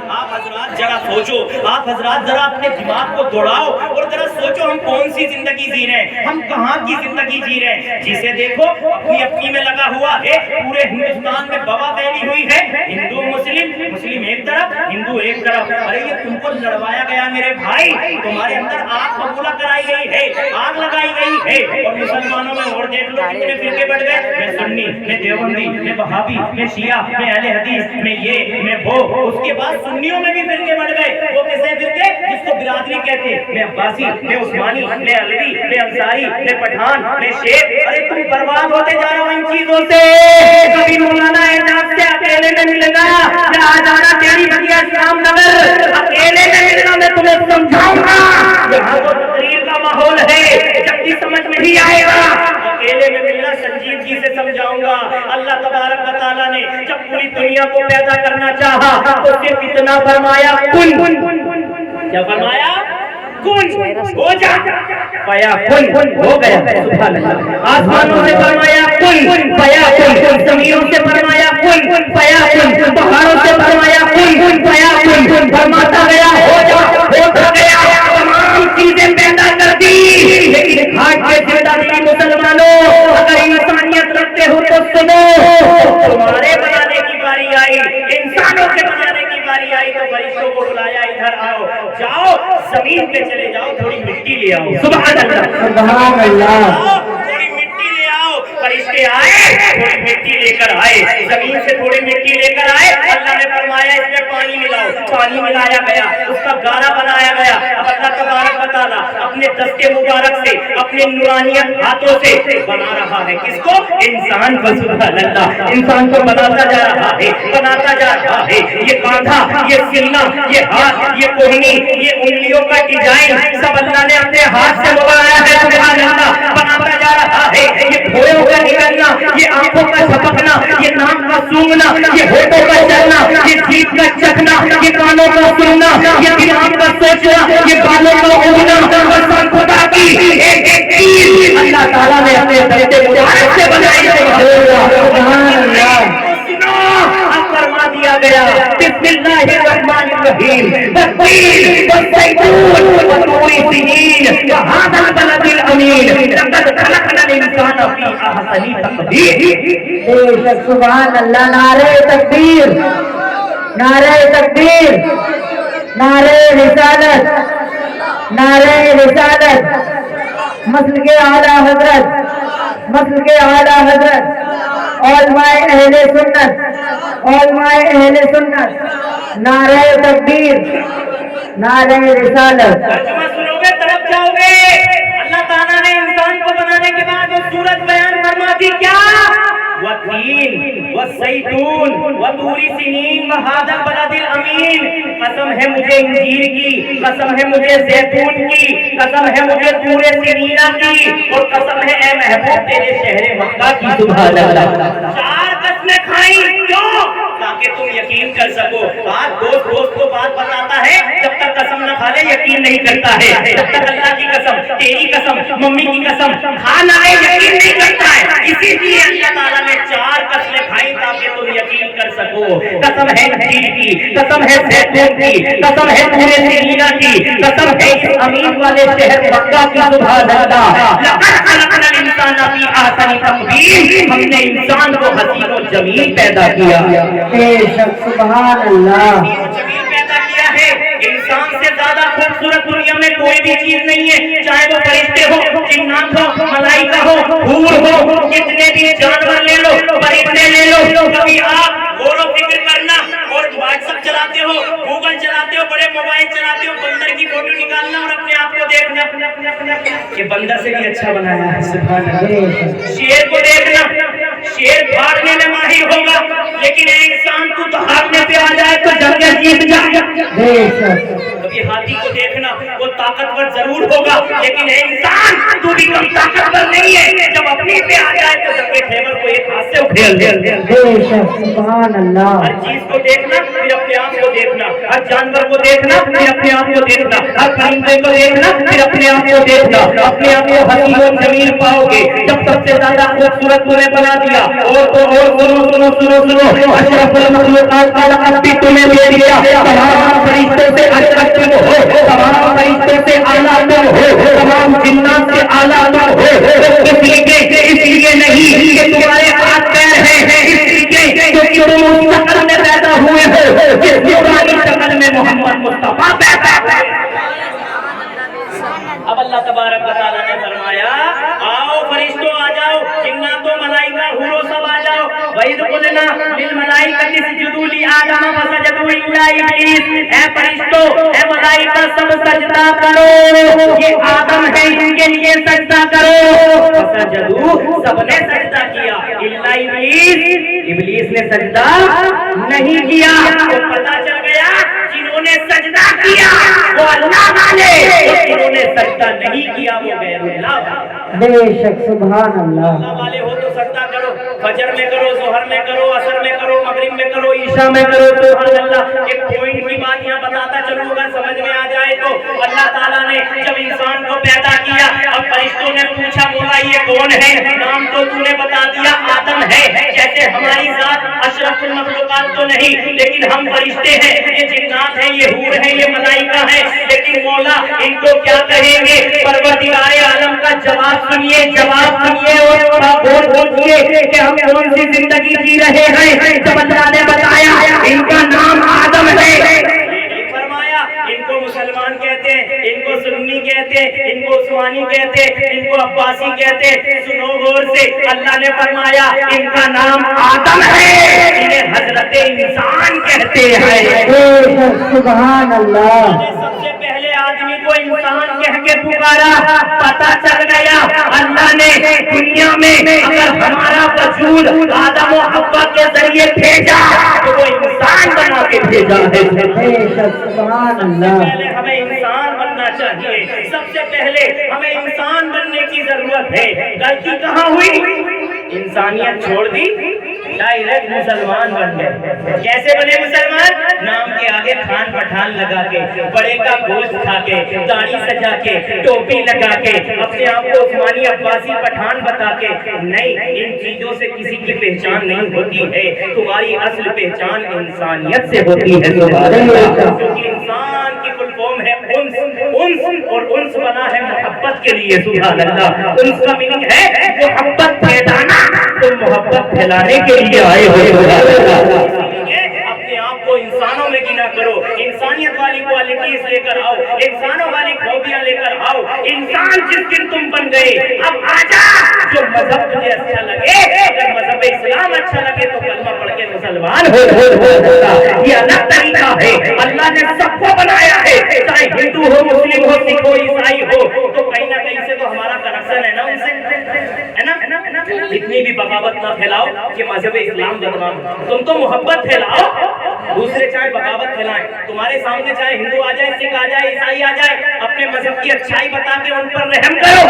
آپ حضرات ذرا سوچو, آپ حضرات ذرا اپنے دماغ کو دوڑاؤ اور ذرا سوچو ہم کون سی زندگی جی رہے ہیں, ہم کہاں کی زندگی جی رہے ہیں. جسے دیکھو اپنی اپنی میں لگا ہوا ہے, پورے ہندوستان میں بوا پھیلی ہوئی ہے, ہندو مسلم ایک طرف, ہندو ایک طرف. ارے یہ تم کو لڑوایا گیا میرے بھائی, تمہارے اندر آگ ببولا کرائی گئی ہے, آگ لگائی گئی ہے. اور مسلمانوں میں اور دیکھ لو کتنے فرقے بڑھ گئے, میں سنی, میں دیوبندی, میں وہابی, میں شیعہ, میں اہل حدیث, میں یہ, میں وہ. اس کے بعد سنیوں میں بھی فرقے بڑھ گئے. وہ کیسے فرقے جس کو برادری کہتے, میں عباسی, میں عثمانی, میں علوی, میں انصاری, میں پٹھان, میں شیخ. ارے تم برباد ہوتے جا رہے ہو ان چیزوں سے. کبھی مولانا اعجاز سے اکیلے میں ملنا, یا آ جانا تیری بٹیا شام نگر, اکیلے میں ملنا, میں تمہیں سمجھاؤں گا. یہاں تو تقریر کا ماحول ہے, جب بھی سمجھ نہیں آئے گا اکیلے میں ملنا سنجیدگی سے سمجھاؤں گا. اللہ تبارک و تعالیٰ نے جب پوری دنیا کو پیدا کرنا چاہا تو صرف اتنا فرمایا کن. کیا فرمایا؟ کن ہو جا, پیا کن ہو گیا. سبحان اللہ. آسمانوں سے فرمایا کن, پیا کن. زمینوں سے فرمایا کن, پیا کن. پہاڑوں سے فرمایا کن, پیا کن. فرماتا گیا ہو جا, ہوتا گیا. تمام چیزیں پیدا کر دی, لیکن ہاتھ کے زندہ بھی مسلمانوں اگر انسانیت رکھتے ہو تو سنو, تمہارے بنانے کی باری آئی, انسانوں کے بنانے کی باری آئی تو فرشتوں کو بلایا, ادھر آؤ, جاؤ زمین پہ چلے جاؤ, تھوڑی مٹی لے آؤ. سبحان اللہ. سبحان اللہ. تھوڑی مٹی لے آؤ. فرشتے آئے, تھوڑی مٹی لے کر آئے, زمین سے تھوڑی مٹی لے کر آئے. اللہ نے فرمایا اس میں پانی ملاؤ. پانی ملایا گیا, اس کا گارا بنایا گیا. اب اللہ تبارک و تعالیٰ اپنے دست مبارک سے, اپنے نورانیت ہاتھوں سے بنا رہا ہے. کس کو؟ انسان کو. سبحان اللہ. انسان کو بناتا جا رہا ہے, بناتا جا رہا ہے. یہ کاندھا, یہ سینہ, یہ ہاتھ, یہ کوہنی, یہ انگلیوں کا ڈیزائن سب اللہ نے اپنے ہاتھ سے بنایا ہے. سبحان اللہ. بناتا جا رہا ہے. یہ بھویوں کا نکلنا, یہ آنکھوں کا جھپکنا, یہ نام کا سونگنا, یہ ہوٹوں کا چلنا, یہ جیت کا چکھنا, یہ کانوں کا سننا, یہ دماغ کا سوچنا, یہ بالوں کا اڑنا, اور سب خدا کی ایک ایک چیز اللہ تعالیٰ نے اپنے بندے مبارک سے بنائی ہے. سبحان اللہ. فرما دیا گیا بسم اللہ الرحمن الرحیم والتین والزیتون وطور سینین وہذا البلد الامین لقد خلقنا الانسان فی احسن تقویم. بے شک. سبحان اللہ. نعرہ تکبیر, نعرہ تکبیر, نعرہ رسالت, نعرہ رسالت. مسلک اعلیٰ حضرت, مسلک اعلیٰ حضرت, علماء اہل سنت, علماء اہل سنت. نعرہ تکبیر, نعرہ رسالت. ترجمہ سنو گے طرف جاؤ گے. اللہ تعالیٰ نے انسان کو بنانے کے بعد وہ صورت بیان فرما دی. کیا؟ والتین والزیتون وطور سینین وہذا البلد الامین. قسم ہے مجھے انجیر کی, قسم ہے مجھے زیتون کی, قسم ہے مجھے طور سینینا کی, اور قسم ہے اے محبوب تیرے شہر مکہ کی. سبحان اللہ. 4 قسمیں کھائیں. کیوں؟ تاکہ تم یقین کر سکو. آج دوست کو بات بتاتا ہے, جب تک قسم نہ کھا لے یقین نہیں کرتا ہے. جب تک اللہ کی قسم, تیری قسم, ممی کی قسم کھا نہ لے یقین نہیں کرتا ہے. اسی لیے اللہ تعالیٰ نے 4 قسمیں کھائیں تاکہ تم یقین کر سکو. قسم ہے انجیر کی, قسم ہے زیتون کی, قسم ہے طور سینینا کی, قسم ہے اس امین والے شہر مکہ کی. سبحان اللہ. لقد خلقنا الانسان فی احسن تقویم. ہم نے انسان کو حسین و جمیل پیدا کیا. بے شک. سبحان اللہ. جمیل پیدا کیا ہے. انسان سے زیادہ خوبصورت دنیا میں کوئی بھی چیز نہیں ہے. چاہے وہ فرشتے ہو, جنات ہو, ملائکہ ہو, حور ہو, جتنے بھی جانور لے لو, پرندے لے لو. کبھی آپ غور و فکر کرنا, اور واٹس ایپ چلاتے ہو, گوگل چلاتے ہو, بڑے موبائل چلاتے ہو, بندر کی فوٹو نکالنا اور اپنے آپ کو دیکھنا کہ بندر سے بھی اچھا بنایا ہے. سبحان اللہ. شیر کو دیکھنا, شیر بھاگنے میں ماہر ہوگا, لیکن انسان کو دہاڑنے پہ آ جائے تو جنگ جیت جائے. بے شک. کبھی ہاتھی کو دیکھنا, وہ طاقتور ضرور ہوگا, لیکن انسان تو بھی کم طاقتور نہیں ہے. جب اپنے پہ آ جائے تو جنگ خیبر کو ایک ہاتھ سے اکھیل دے. بے شک. سبحان اللہ. ہر چیز کو دیکھنا, پھر اپنے آپ کو دیکھنا. ہر جانور کو دیکھنا, پھر اپنے آپ کو دیکھنا. ہر پرندے کو دیکھنا, پھر اپنے آپ کو دیکھنا. اپنے آپ کو حسین و جمیل پاؤ گے جب سب سے زیادہ خوبصورت تمہیں بنا دیا. اور سنو سنو سنو سنو, اشرف المخلوقات کا لقب بھی تمہیں دے دیا. تمام فرشتوں سے اشرف تم ہو, تمام فرشتوں سے اعلیٰ تم ہو, تمام جنات سے اعلیٰ تم ہو. اس لیے نہیں کہ تمہارے ہاتھ پیر ہیں, اس لیے کیونکہ تم اس شکل میں پیدا ہوئے ہو جس پرانی شکل میں محمد مصطفیٰ پیدا ہوئے. اب اللہ تبارک و تعالیٰ نے فرمایا آؤ فرشتوں آ جاؤ, جناتوں ملائکہ حوروں سب آ جاؤ. وَإِذْ قُلْنَا لِلْمَلَائِكَةِ اسْجُدُوا لِآدَمَ فَسَجَدُوا إِلَّا إِبْلِيسَ. اے فرشتوں, اے ملائکہ سب سجدہ کرو, یہ آدم ہے ان کے لیے سجدہ کرو. فسجدوا, سب نے سجدہ کیا, إِلَّا إِبْلِيسَ, ابلیس نے سجدہ نہیں کیا. تو پتہ چل گیا جنہوں نے سجدہ کیا وہ اللہ والے, جنہوں نے سجدہ نہیں کیا وہ غیر اللہ. بے شک. سبحان اللہ. اللہ والے ہو تو سجدہ کرو, فجر میں کرو, ظہر میں کرو, عصر میں کرو, مغرب میں کرو, عشاء میں کرو. سبحان اللہ. ایک پوائنٹ کی بات یہاں بتاتا چلوں گا, سمجھ میں آ جائے تو. اللہ تعالیٰ نے جب انسان کو پیدا کیا, اب فرشتوں نے پوچھا مولا یہ کون ہے, نام تو تو نے بتا دیا آدم ہے. جیسے ہماری ذات اشرف المخلوقات تو نہیں, لیکن ہم فرشتے ہیں, یہ جنات ہیں, یہ حور ہیں, یہ ملائکہ ہیں, لیکن مولا ان کو کیا کہیں گے؟ پروردگار عالم کا جواب سنیے, جواب سنیے اور بول بولیے کہ ہم کون سی زندگی جی رہے ہیں. جب اللہ نے بتایا ان کا نام آدم ہے, فرمایا ان کو مسلمان کہتے ہیں, ان کو سنی کہتے کہتے، ان کو عثمانی کہتے، ان کو عباسی کہتے. سنو غور سے، اللہ نے فرمایا ان کا نام آدم ہے، انہیں حضرت انسان کہتے ہیں. سبحان اللہ. سب سے پہلے آدمی کو انسان کہہ کے پکارا، پتہ چل گیا اللہ نے دنیا میں اگر ہمارا وجود آدم و حوا کے ذریعے بھیجا تو وہ انسان بنا کے بھیجا ہے. سبحان اللہ. پہلے ہمیں انسان بننا چاہیے، سب سے پہلے ہمیں انسان بننے کی ضرورت ہے. غلطی کہاں ہوئی؟ انسانیت چھوڑ دی، ڈائریکٹ مسلمان بن گئے. کیسے بنے مسلمان؟ نام کے آگے خان پٹھان لگا کے، بڑے کا گوشت کھا کے، داڑھی سجا کے، ٹوپی لگا کے، اپنے آپ کو عثمانی عباسی پٹھان بتا کے. نہیں، ان چیزوں سے کسی کی پہچان نہیں ہوتی ہے. تمہاری اصل پہچان انسانیت سے ہوتی ہے. کیونکہ انسان کی فل فارم ہے انس، اور انس بنا ہے محبت کے لیے. سبحان اللہ. انس کا میننگ ہے محبت پھیلانا، تو محبت پھیلانے کے لیے آئے ہوئے. اپنے آپ کو انسانوں میں گنا کرو، انسانیت والی کوالٹیز لے کر آؤ، انسانوں والی خوبیاں لے کر آؤ. انسان جس دن تم بن گئے، اب آجا جو مذہب تجھے اچھا لگے، اگر مذہب اسلام اچھا لگے تو کلمہ پڑھ کے مسلمان ہو. یہ الگ طریقہ ہے. اللہ نے سب کو بنایا ہے، چاہے ہندو ہو، مسلم ہو، سکھ ہو، عیسائی ہو. تو کہیں نہ کہیں سے تو ہمارا کنیکشن ہے نا ان سے، ہے نا. اتنی بھی بغاوت نہ پھیلاؤ کہ مذہب اسلام بدنام. تم تو محبت پھیلاؤ، دوسرے چاہے بغاوت پھیلائیں. تمہارے سامنے چاہے ہندو آ جائے، سکھ آ جائے، عیسائی آ جائے، اپنے مذہب کی اچھائی بتا کے ان پر رحم کرو،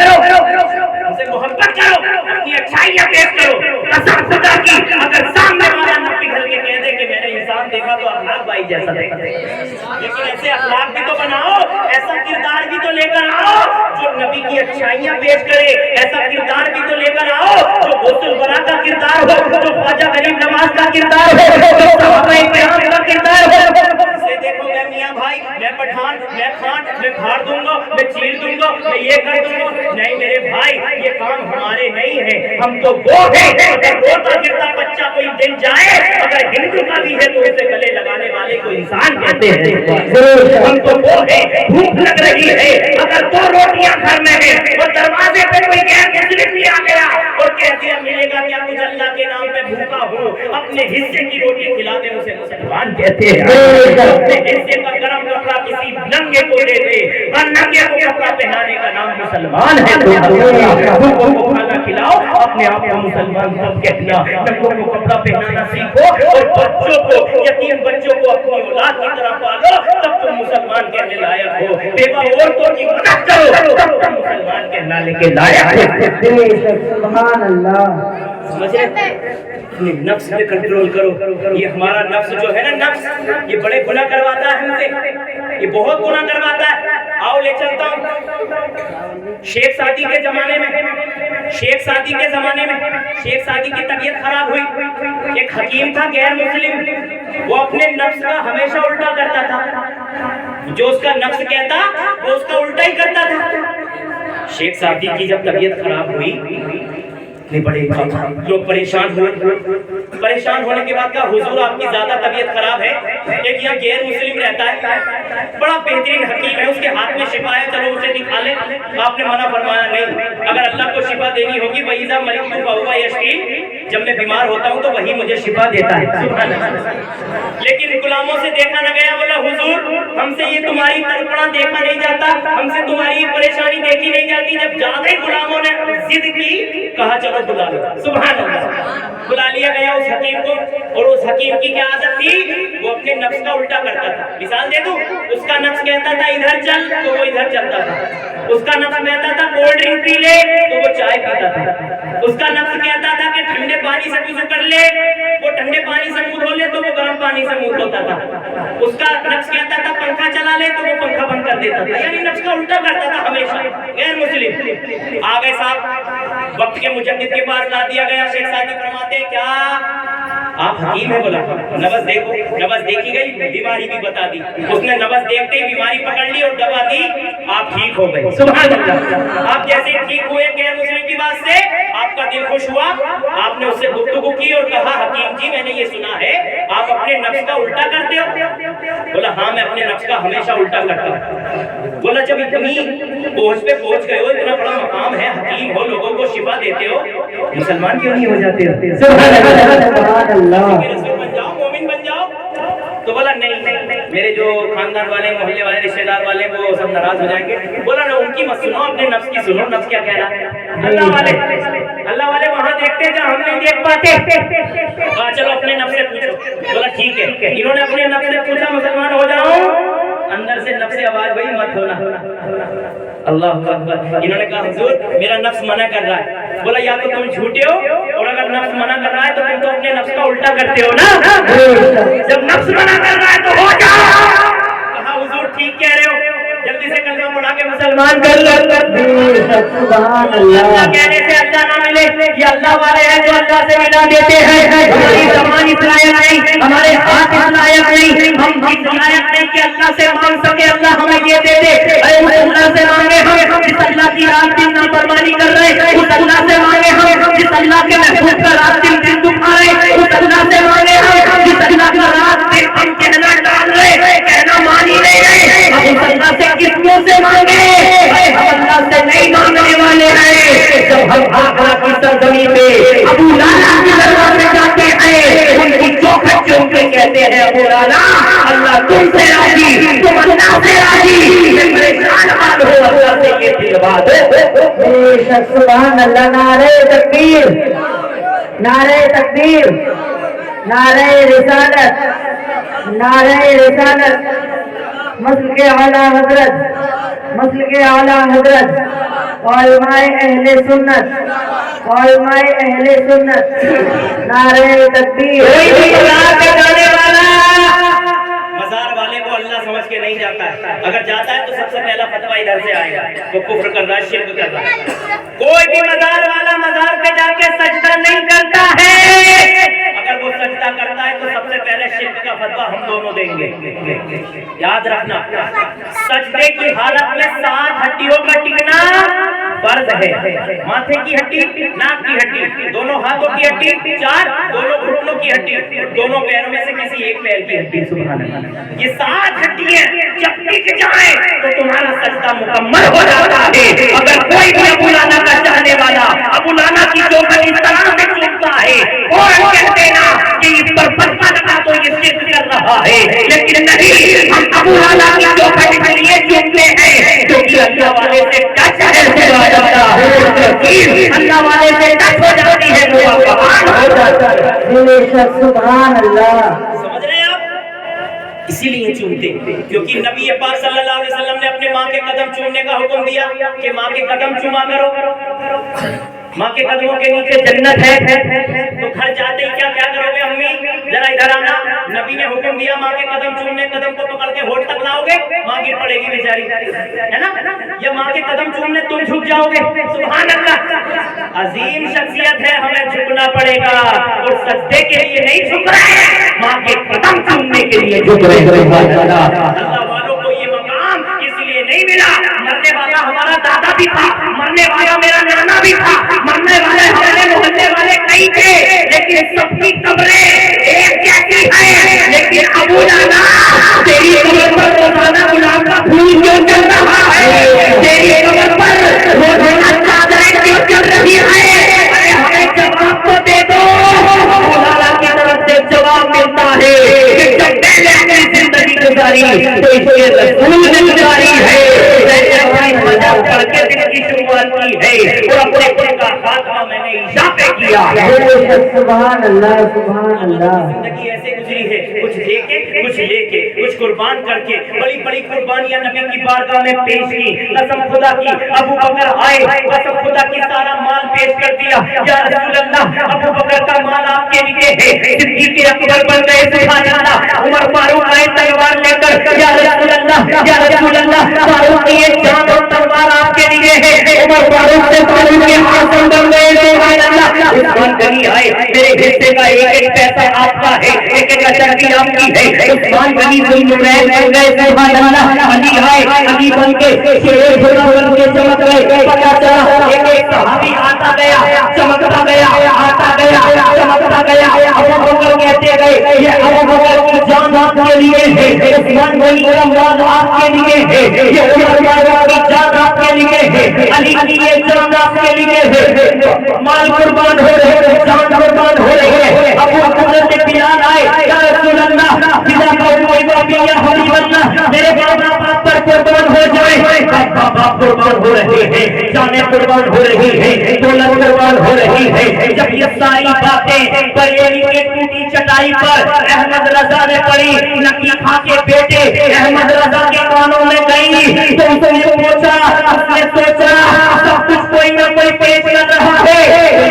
ان سے محبت کرو، اپنی اچھائیاں پیش کرو. قسم خدا کی اگر سامنے والا نہ پگھل کے کہہ دے کہ میں نے انسان دیکھا تو اخلاق بھائی جیسا دیکھا، لیکن ایسے اخلاق بھی تو بناؤ، ایسا کردار بھی تو لے کر آؤ جو نبی کی اچھائیاں پیش کرے. ایسا کردار بھی تو لے کر آؤ جو غوث الورا کا کردار ہو، جو خواجہ غریب نواز کا کردار ہو، جو صحابہ کرام کا کردار ہو. اسے دیکھو میں میاں بھائی، میں پٹھان، میں خان، میں پھاڑ دوں گا، میں چیر دوں گا، میں یہ کر دوں گا. نہیں میرے بھائی، یہ کام ہمارے نہیں ہے. ہم تو وہ ہیں، اگر روتا گرتا بچہ کوئی دن جائے اگر ہندو کا بھی ہے تو اسے گلے لگانے والے کو انسان کہتے ہیں. ہم تو وہ ہیں، بھوک لگ رہی ہے، اگر 2 روٹیاں گھر میں ہیں اور دروازے پہ کوئی غیر مسلم بھی آ گیا اور کہہ دیا ملے گا کیا کچھ اللہ کے نام پہ بھوکا ہوں، اپنے حصے کی روٹی کھلا دے، اسے مسلمان کہتے ہیں. اپنے حصے کا گرم کپڑا کسی ننگے کو دے دے اور ننگے کو کپڑا پہنانے کا نام مسلمان ہے. بھوکوں کو کھانا کھلاؤ، اپنے آپ کو مسلمان سب کہنا. ننگوں کو کپڑا پہنانا سیکھو اور بچوں کو، یتیم بچوں کو اپنی اولاد کی طرح پالو، تب تم مسلمان کہنے لائق ہو. بیوہ عورتوں کی مدد کرو، تب تم مسلمان کہلانے کے لائق ہو. سبحان اللہ. سمجھے؟ اپنے نفس پہ کنٹرول کرو. یہ ہمارا نفس جو ہے نا، نفس یہ بڑے گناہ کرواتا ہے ہم سے، یہ بہت گناہ کرواتا ہے. آؤ لے چلتا ہوں. شیخ سعدی کے زمانے میں، شیخ سعدی کے زمانے میں شیخ سعدی کی طبیعت خراب ہوئی. ایک حکیم تھا غیر مسلم، وہ اپنے نفس کا ہمیشہ الٹا کرتا تھا. جو اس کا نفس کہتا وہ اس کا الٹا ہی کرتا تھا. شیخ سعدی کی جب طبیعت خراب ہوئی، بڑے لوگ پریشان ہوئے. پریشان ہونے کے بعد کہا حضور آپ کی زیادہ طبیعت خراب ہے، ایک یہاں غیر مسلم رہتا ہے، بڑا بہترین حکیم ہے، اس کے ہاتھ میں شفا ہے، چلو اسے دکھا لیں. آپ نے منع فرمایا نہیں، اگر اللہ کو شفا دینی ہوگی وَإِذَا مَرِضْتُ فَهُوَ يَشْفِينِ، جب میں بیمار ہوتا ہوں تو وہی مجھے شفا دیتا ہے. لیکن غلاموں سے دیکھا نہ گیا. بولا حضور ہم سے یہ تمہاری تڑپنا دیکھا نہیں جاتا، ہم سے تمہاری پریشانی دیکھی نہیں جاتی. جب زیادہ غلاموں نے ضد کی، کہا چلو بلا لو. سبحان اللہ. بلا لیا گیا اس حکیم کو، اور اس حکیم کی کیا عادت تھی؟ وہ اپنے نفس کا الٹا کرتا تھا. مثال دے دوں، اس کا نفس کہتا تھا ادھر چل تو وہ ادھر چلتا تھا. اس کا نفس کہتا تھا کولڈ ڈرنک پی لے تو وہ چائے پیتا تھا. اس کا نفس کہتا تھا کہ ٹھنڈے پانی سے وضو کر لے، وہ ٹھنڈے پانی سے منہ دھو لے تو وہ گرم پانی سے منہ دھوتا تھا. اس کا نفس کہتا تھا پنکھا چلا لے تو وہ پنکھا بند کر دیتا تھا. یعنی نفس کا الٹا کرتا تھا ہمیشہ. غیر مسلم آ گئے صاحب، وقت کے مجدد کے پاس لا دیا گیا. شیخ سعدی فرماتے ہیں کیا آپ حکیم ہیں؟ بولا نبض دیکھو. نبض دیکھی گئی، بیماری بھی بتا دی. اس نے نبض دیکھتے ہی بیماری پکڑ لی اور دوا دی، آپ ٹھیک ہو گئے. سبحان اللہ. آپ جیسے ٹھیک ہوئے غیر مسلم کی بات سے، آپ کا دل خوش ہوا, آپ نے اس سے گفتگو کی اور کہا حکیم جی میں نے یہ سنا ہے آپ اپنے نفس کا الٹا کرتے ہو. بولا ہاں میں اپنے نفس کا ہمیشہ الٹا کرتا ہوں. بولا جب اتنی پہنچ پہ پہنچ گئے ہو, اتنا بڑا مقام ہے, حکیم ہو, لوگوں کو شفا دیتے ہو, مسلمان کیوں نہیں ہو جاتے ہو؟ سبحان اللہ. رسول بن جاؤ, مومن بن جاؤ. تو بولا نہیں, میرے جو خاندان والے, محلے والے, رشتہ دار والے وہ سب ناراض ہو جائیں گے. بولا نہ ان کی مت سنو, اپنے نفس کی سنو. نفس کیا کہہ رہا ہے؟ اللہ والے وہاں دیکھتے ہیں جہاں ہم نہیں دیکھ پاتے. کہا چلو اپنے نفس سے پوچھو. بولا ٹھیک ہے. انہوں نے اپنے نفس سے پوچھا مسلمان ہو جاؤ. اندر سے نفس سے آواز بھئی مت ہونا. اللہ اکبر. انہوں نے کہا حضور میرا نفس منع کر رہا ہے. بولا یا تو تم جھوٹے ہو, اور اگر نفس منع کر رہا ہے تو تم تو اپنے نفس کا الٹا کرتے ہو نا. جب نفس منع کر رہا ہے تو ہو جاؤ. کہا حضور ٹھیک کہہ رہے ہو, جلدی سے کلمہ پڑھا کے مسلمان کر لو. سبحان اللہ. اللہ کہنے سے اللہ نہ ملے, یہ اللہ والے ہیں جو اللہ سے ملا دیتے ہیں. ہماری زبان اس لائق نہیں, ہمارے ہاتھ اس لائق نہیں, ہم اس لائق نہیں کہ اللہ سے مانگ سکے اللہ ہمیں یہ دے دے. اے اللہ سے مانگے ہم جس اللہ کی رات دن نافرمانی کر رہے, اس اللہ سے مانگے ہم جس اللہ کے محبوب کا رات دن دل دکھا رہے, اس اللہ سے مانگے ہم جس اللہ کا رات دن ہم کہنا ڈال رہے, کہنا مانی نہیں رہے. ہم اس اللہ سے کس منہ سے مانگے؟ ہم اللہ سے نہیں مانگنے والے ہیں. جب ہم آخرا کی سرزمین پہ ابو لالا کی دربار میں جاتے ہیں, ان کی چوکھٹ چوم کے کہتے ہیں ابو لالا اللہ تم سے راضی, تم اللہ سے راضی, پریشان حال ہو اللہ سے یہ دلوا دو. سبحان اللہ. نعرہ تکبیر, نعرہ تکبیر, نعرہ رسالت, نعرہ رسالت. مسلک اعلیٰ حضرت, مسلک اعلیٰ حضرت, علماء اہل سنت, علماء اہل سنت. نعرہ تکبیر. مزار والے کو اللہ سمجھ کے نہیں جاتا ہے, اگر جاتا ہے تو سب سے پہلا فتویٰ ادھر سے آئے گا, وہ کفر کر رہا ہے, شرک کر رہا ہے. کوئی بھی مزار والا مزار پہ جا کے سجدہ نہیں کرتا ہے, اگر وہ سجدہ کرتا ہے تو سب سے پہلے شرک کا فتویٰ ہم دونوں دیں گے. یاد رکھنا سجدے کی حالت میں 7 ہڈیوں کا ٹکنا فرض ہے. ماتھے کی ہڈی, ناک کی ہڈی, دونوں ہاتھوں کی ہڈی, 4 دونوں گھٹنوں کی ہڈی, دونوں پیروں میں سے کسی ایک پیر کی ہڈی. سبحان اللہ. یہ 7 ہڈیاں جب ٹک جائیں تو تمہارا سجدہ مکمل ہو جاتا ہے. اگر کوئی بھی ابو لانا کا چاہنے والا ابو لانا کی چوکھٹ اس طرح سے چومتا ہے, اور کہتے نا کہ اس پر فتویٰ لگا تو یہ شرک کر رہا ہے, لیکن نہیں, ہم ابو لانا کی چوکھٹ کے لیے چومتے ہیں کیونکہ اللہ والے سے ٹچ ہو جاتا ہے, اللہ والے سے ٹچ ہو جاتی ہے, ہو جاتا ہے. سبحان اللہ. سمجھ رہے ہیں آپ؟ اسی لیے چومتے, کیونکہ نبی پاک صلی اللہ علیہ وسلم نے اپنے ماں کے قدم چومنے کا حکم دیا کہ ماں کے قدم چوما کرو. ماں کے قدموں کے نیچے جنت ہے. تو گھر جاتے ہی کیا کرو گے امی, ذرا ادھر آنا. نبی نے حکم دیا ماں کے قدم چومنے, قدم کو پکڑ کے ہونٹ تک لاؤ گے, ماں گر پڑے گی بیچاری, ہے نا, یا ماں کے قدم چومنے تم جھک جاؤ گے. سبحان اللہ. عظیم شخصیت ہے, ہمیں جھکنا پڑے گا, اور سجدے کے لیے نہیں جھک رہے, ماں کے قدم چومنے کے لیے جھک رہے. اللہ والوں کو یہ مقام اس لیے نہیں ملا, مرنے والا ہمارا دادا بھی تھا, مرنے والا میرا نانا بھی تھا, مرنے والے ہمارے محلے والے کئی تھے, لیکن سب کی قبریں ایک جیسی ہیں. لیکن ابو لالا تیری قبر پر روزانہ گلاب کا پھول کیوں چل رہا ہے, تیری قبر پر روزانہ چادریں کیوں چل رہی ہیں؟ ارے ہمیں جواب تو دے دو. ابو لالا کی طرف سے جواب ملتا ہے کہ جب میں نے اپنی زندگی گزاری تو اس کے رسول نے گزاری ہے, میں نے اپنی مذہب پڑھ کے دن کی شروعات کی ہے, اور اپنے خود کا خاتمہ میں نے عیشا پہ کیا. سبحان اللہ. سبحان اللہ. زندگی ایسے گزری ہے, کچھ دے کے, کچھ لے کے, کچھ قربان کر کے, بڑی بڑی قربانیاں نبی کی بارگاہ میں پیش کی. قسم خدا کی ابو بکر آئے, قسم خدا کی سارا مال پیش کر دیا. یا رسول اللہ ابو بکر کا مال آپ کے لیے ہے. صدیق اکبر بن گئے, سبحان اللہ. عمر فاروق آئے تلوار لے کر, یا رسول اللہ, یا رسول اللہ, فاروق کی ایک جان اور تلوار آپ کے لیے ہے. عمر فاروق سے فاروق کے آسن بن گئے, سبحان اللہ. عثمان غنی آئے میرے حصے کا ایک ایک پیسہ آپ کا ہے ایک ایک اچرکی آپ کی ہے عثمان غنی ذوالنورین بن گئے سبحان اللہ علی آئے علی بن کے شیر گھوڑا بن کے چمک گئے پتہ چلا ایک ایک صحابی آتا گیا چمکتا گیا آتا گیا چمکتا گیا ابو بکر کہتے گئے یہ ابو بکر کی جان آپ کے لیے ہے عثمان غنی رمضان آپ کے لیے ہے یہ عمر فاروق کی جان آپ کے لیے ہے علی کی یہ جان آپ کے لیے ہے مال قربان ہو رہے ہیں جان قربان ہو رہے ہیں ابو حضرت بلال آئے یا رسول اللہ فدا کوئی بابی یا حبیب اللہ میرے باپ پر قربان ہو جائے باپ قربان ہو رہے ہیں جانیں قربان ہو رہی ہے دولت قربان ہو رہی ہے جب یہ ساری باتیں بریلی کی ٹوٹی چٹائی پر احمد رضا نے پڑھی نکی خان کے بیٹے احمد رضا کے کانوں میں گئی تو اس نے پوچھا اس نے سوچا سب کچھ کوئی نہ کوئی پیش کر رہا ہے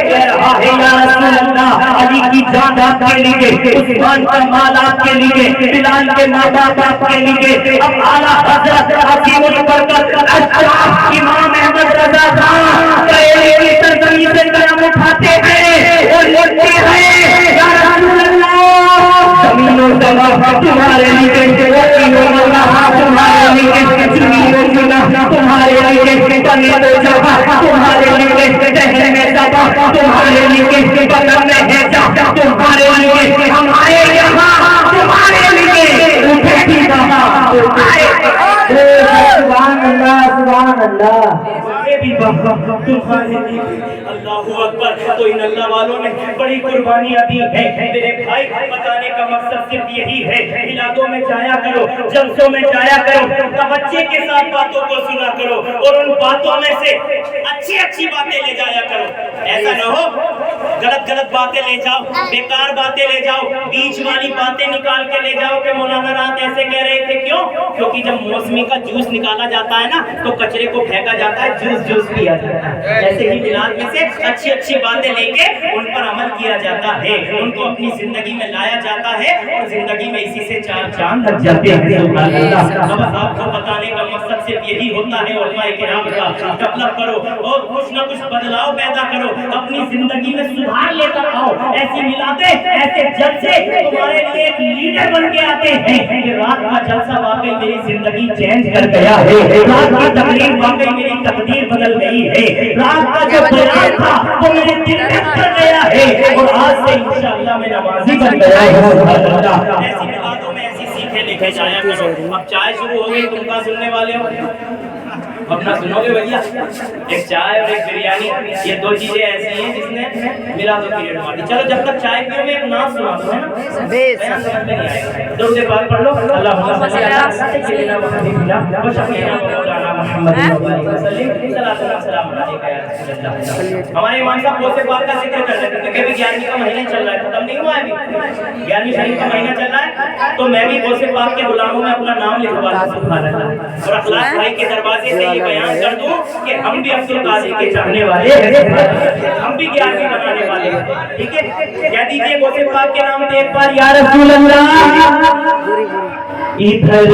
کہہ رہا ہے یا رسول اللہ علی کی جان آپ کے لیے عثمان کا مال آپ کے لیے بلال کے ماں باپ آپ کے لیے اب اعلیٰ حضرت عظیم البرکت امام احمد رضا خان بریلی کی سرزمین سے قدم اٹھاتے ہیں اور لڑتے ہیں یا رسول اللہ زمین و زمان تمہارے لیے وکیل و اللہ تمہارے لیے زمین و زمان تمہارے لیے بنے و جگہ تمہارے لیے دہن میں دبا تمہارے لیے بدن میں ہے جا تمہارے لیے ہم آئے یہاں تمہارے لیے اٹھے بھی وہاں آئے سبحان اللہ سبحان اللہ اللہ اکبر تو ان اللہ والوں نے بڑی قربانیاں دی ہیں میرے بھائی بتانے کا مقصد صرف یہی ہے میلادوں میں جایا کرو جلسوں میں جایا کرو توجہ کے ساتھ باتوں کو سنا کرو اور ان باتوں میں سے اچھی اچھی باتیں لے جایا کرو ایسا نہ ہو غلط غلط باتیں لے جاؤ بیکار باتیں لے جاؤ بیچ والی باتیں نکال کے لے جاؤ کہ مولانا رات ایسے کہہ رہے تھے کیوں کیونکہ جب موسمی کا جوس نکالا جاتا ہے نا تو کچرے کو پھینکا جاتا ہے جوس پیا جاتا ہے ایسے ہی میلاد میں سے اچھی اچھی باتیں لے کے ان پر عمل کیا جاتا ہے ان کو اپنی زندگی میں لایا جاتا ہے اور زندگی میں اسی سے چار چاند لگ جاتے ہیں سبحان اللہ اب آپ کو بتانے کا مقصد صرف یہی ہوتا ہے علماء کرام کا ڈیولپ کرو اور کچھ نہ کچھ بدلاؤ پیدا کرو اپنی زندگی میں سدھار لے کر آؤ ایسی میلادیں ایسے جلسے تمہارے لیے ایک لیڈر بن کے آتے ہیں کہ رات کا جلسہ واقعی میری زندگی چینج کر گیا ہے رات کی تقریر واقعی میری تقدیر بدل گئی ہے رات کا جو بیان تھا وہ میرے دل میں اتر گیا ہے اور آج سے انشاءاللہ میں نمازی بن گیا ہوں ایسی میلادوں میں ایسی سیکھیں لکھے جایا کرو اب چائے شروع ہو گئی تم کا سننے والے ہو اپنا سنو گے بھیا ایک چائے اور ایک بریانی یہ دو چیزیں ایسی ہیں جس نے میرا تو پیریڈ مار دی چلو جب تک چائے پیو میں ایک نام سنا دو ہے نا سمجھ میں نہیں آئے گا درود پاک پڑھ لو اللہم صلی علی سیدنا محمد و شفیعنا مولانا محمد وسلم صلاۃ و سلام علیک یا رسول اللہ ہمارے امام صاحب غوث پاک کا ذکر کر رہے تھے کہ ابھی 11ویں کا مہینہ چل رہا ہے ختم نہیں ہوا ہے ابھی 11ویں شریف کا مہینہ چل رہا ہے تو میں بھی غوث پاک کے غلاموں میں اپنا نام لکھوا دوں سبحان اللہ اور اخلاق بھائی کے دروازے سے بیان کر دوں کہ ہم بھی عبد القادر کے چاہنے والے ہیں ہم بھی 11ویں بنانے والے ہیں ٹھیک ہے کہہ دیجئے غوث پاک کے نام پہ ایک بار یا رسول اللہ ادھر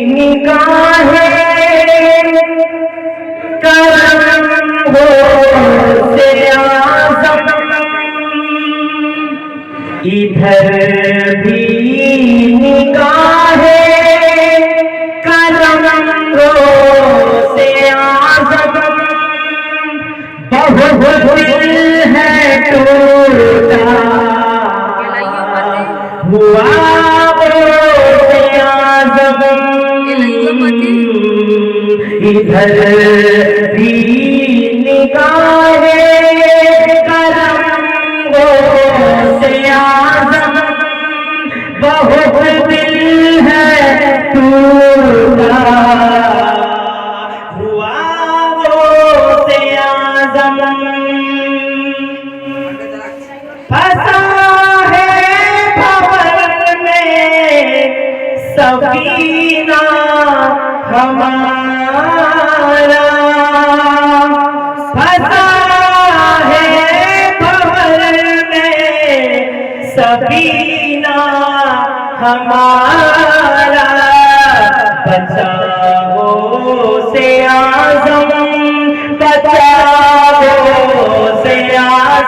نگاہ کرم ہو سے اعظم ادھر بھی نگاہ کرم ہو سے اعظم بہت دل ہے ٹوٹا ہوا سے اعظم ادھر بھی نگاہ کرم ہو سے اعظم بہت دل ہے ٹوٹا ہوا سے اعظم پھنسا ہے بھور میں سفینہ ہمارا پھنسا ہے بھور میں سفینہ ہمارا بچاؤ سے اعظم بچاؤ سے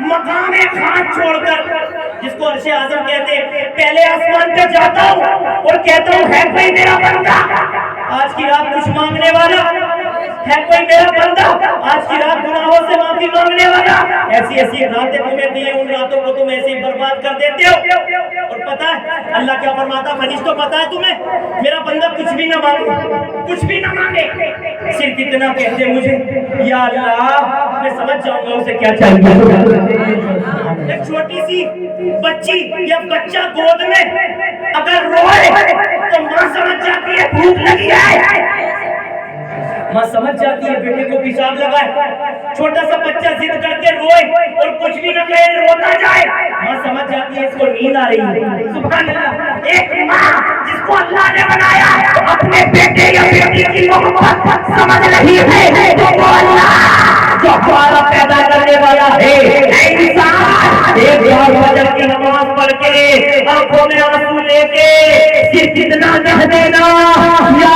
مقام خاص چھوڑ کر جس کو عرش اعظم کہتے ہیں، پہلے آسمان پہ جاتا ہوں اور کہتا ہوں ہے کوئی میرا بندہ آج کی رات کچھ مانگنے والا، ہے کوئی میرا بندہ آج کی رات گناہوں سے معافی مانگنے والا. ایسی ایسی راتیں تمہیں دی ہیں، ان راتوں کو تم ایسے ہی برباد کر دیتے ہو. اور پتہ ہے اللہ کیا فرماتا ہے فرشتوں، پتہ ہے تمہیں میرا بندہ کچھ بھی نہ مانگے، کچھ بھی نہ مانگے، صرف اتنا کہہ دے مجھے یا اللہ، میں سمجھ جاؤں گا اسے کیا چاہیے. ایک چھوٹی سی بچی یا بچہ گود میں اگر روئے تو ماں سمجھ جاتی ہے بھوک لگی ہے، ماں سمجھ جاتی ہے بیٹے کو پیشاب لگا ہے. چھوٹا سا بچہ ضد کر کے روئے اور کچھ بھی نہ کہے، روتا جائے، ماں سمجھ جاتی ہے اس کو نیند آ رہی ہے. سبحان اللہ. ایک ماں جس کو اللہ نے بنایا اپنے بیٹے یا بیٹی کی محبت سمجھ رہی ہے، تو وہ اللہ جو ہمارا پیدا کرنے والا ہے. اے انسان، ایک بار فجر کی نماز پڑھ کے آنکھوں میں آنسو لے کے صرف اتنا کہہ دینا یا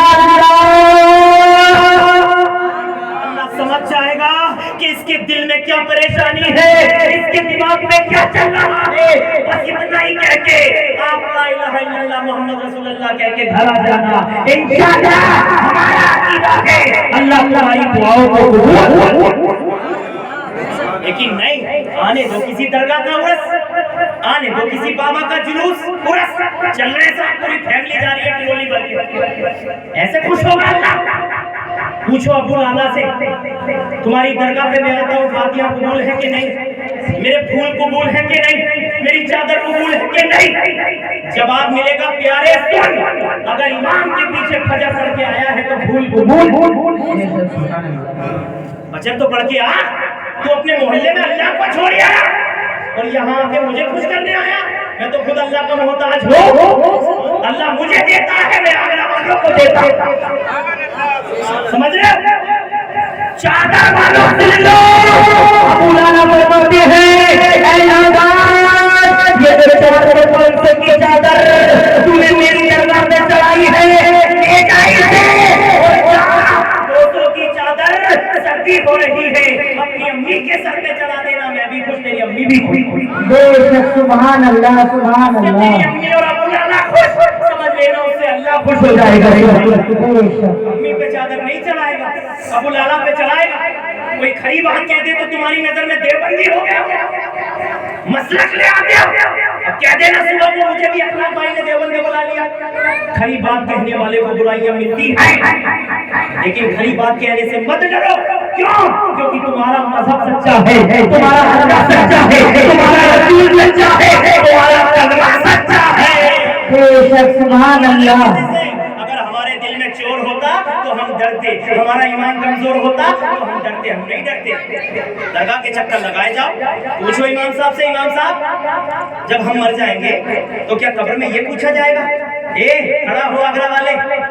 سمجھ جائے گا کہ اس کے دل میں کیا پریشانی ہے، اس کے دماغ میں کیا چل رہا ہے. بس اتنا ہی کہہ کے آپ لا الہ الا اللہ محمد رسول اللہ کہہ کے گھر آ جانا. انشاءاللہ ہمارا عقیدہ ہے اللہ تمہاری دعاؤں کو قبول. لیکن نہیں، آنے دو کسی درگاہ کا عرس، آنے دو کسی بابا کا جلوس عرس، چل رہے صاحب پوری فیملی جا رہی ہے ٹرولی بھر کے، ایسے خوش ہوگا اللہ. پوچھو ابو لالا سے تمہاری درگاہ پہ میں آتا ہوں فاتحہ قبول ہے کہ نہیں، میرے پھول قبول ہے کہ نہیں، میری چادر قبول ہے کہ نہیں. جواب ملے گا پیارے سن، اگر امام کے پیچھے فجر پڑھ کے آیا ہے تو پھول قبول. فجر تو پڑھ کے آ، تو اپنے محلے میں اللہ کو چھوڑ آیا اور یہاں آ کے مجھے خوش کرنے آیا. میں تو خود اللہ کا محتاج ہوں، اللہ مجھے دیتا ہے، میں آگرہ والوں کو دیتا ہوں. سمجھ رہے؟ چادر والوں سن لو، ابو لالا فرماتے ہیں اے نادان، یہ جو چادر پانچ سو کی چادر تو نے میری درگاہ میں چڑھائی ہے، لے جائی ہے، اور 200 کی چادر سردی ہو رہی ہے اپنی امی کے سر پہ چڑھا دینا، میں بھی خوش، تیری امی بھی خوش. سبحان اللہ سبحان تیری اللہ. امی اور ابو لالا خوش، سمجھ لینا اس سے اللہ خوش ہو جائے گا. امی پہ چادر نہیں چڑھائے گا، ابو لالا پہ چڑھائے گا. کوئی کھری بات کہہ دے تو تمہاری نظر میں دیوبندی ہو گیا، مسلک لے آتے ہو. اب کہہ دینا صبح کو مجھے بھی اخلاق بھائی نے دیوبند میں بلا لیا. کھری بات کہنے والے کو برائیاں ملتی ہیں، لیکن کھری بات کہنے سے مت ڈرو. کیوں؟ کیونکہ تمہارا مذہب سچا ہے، تمہارا اللہ سچا ہے، تمہارا رسول سچا ہے، تمہارا کلمہ سچا ہے. سبحان اللہ. اگر ہمارے دل میں چور ہوتا تو ہم ڈرتے، ہمارا ایمان کمزور ہوتا تو ہم ڈرتے، ہم نہیں ڈرتے. درگاہ کے چکر لگائے جاؤ، پوچھو امام صاحب سے، امام صاحب جب ہم مر جائیں گے تو کیا قبر میں یہ پوچھا جائے گا اے کھڑا ہو آگرہ والے،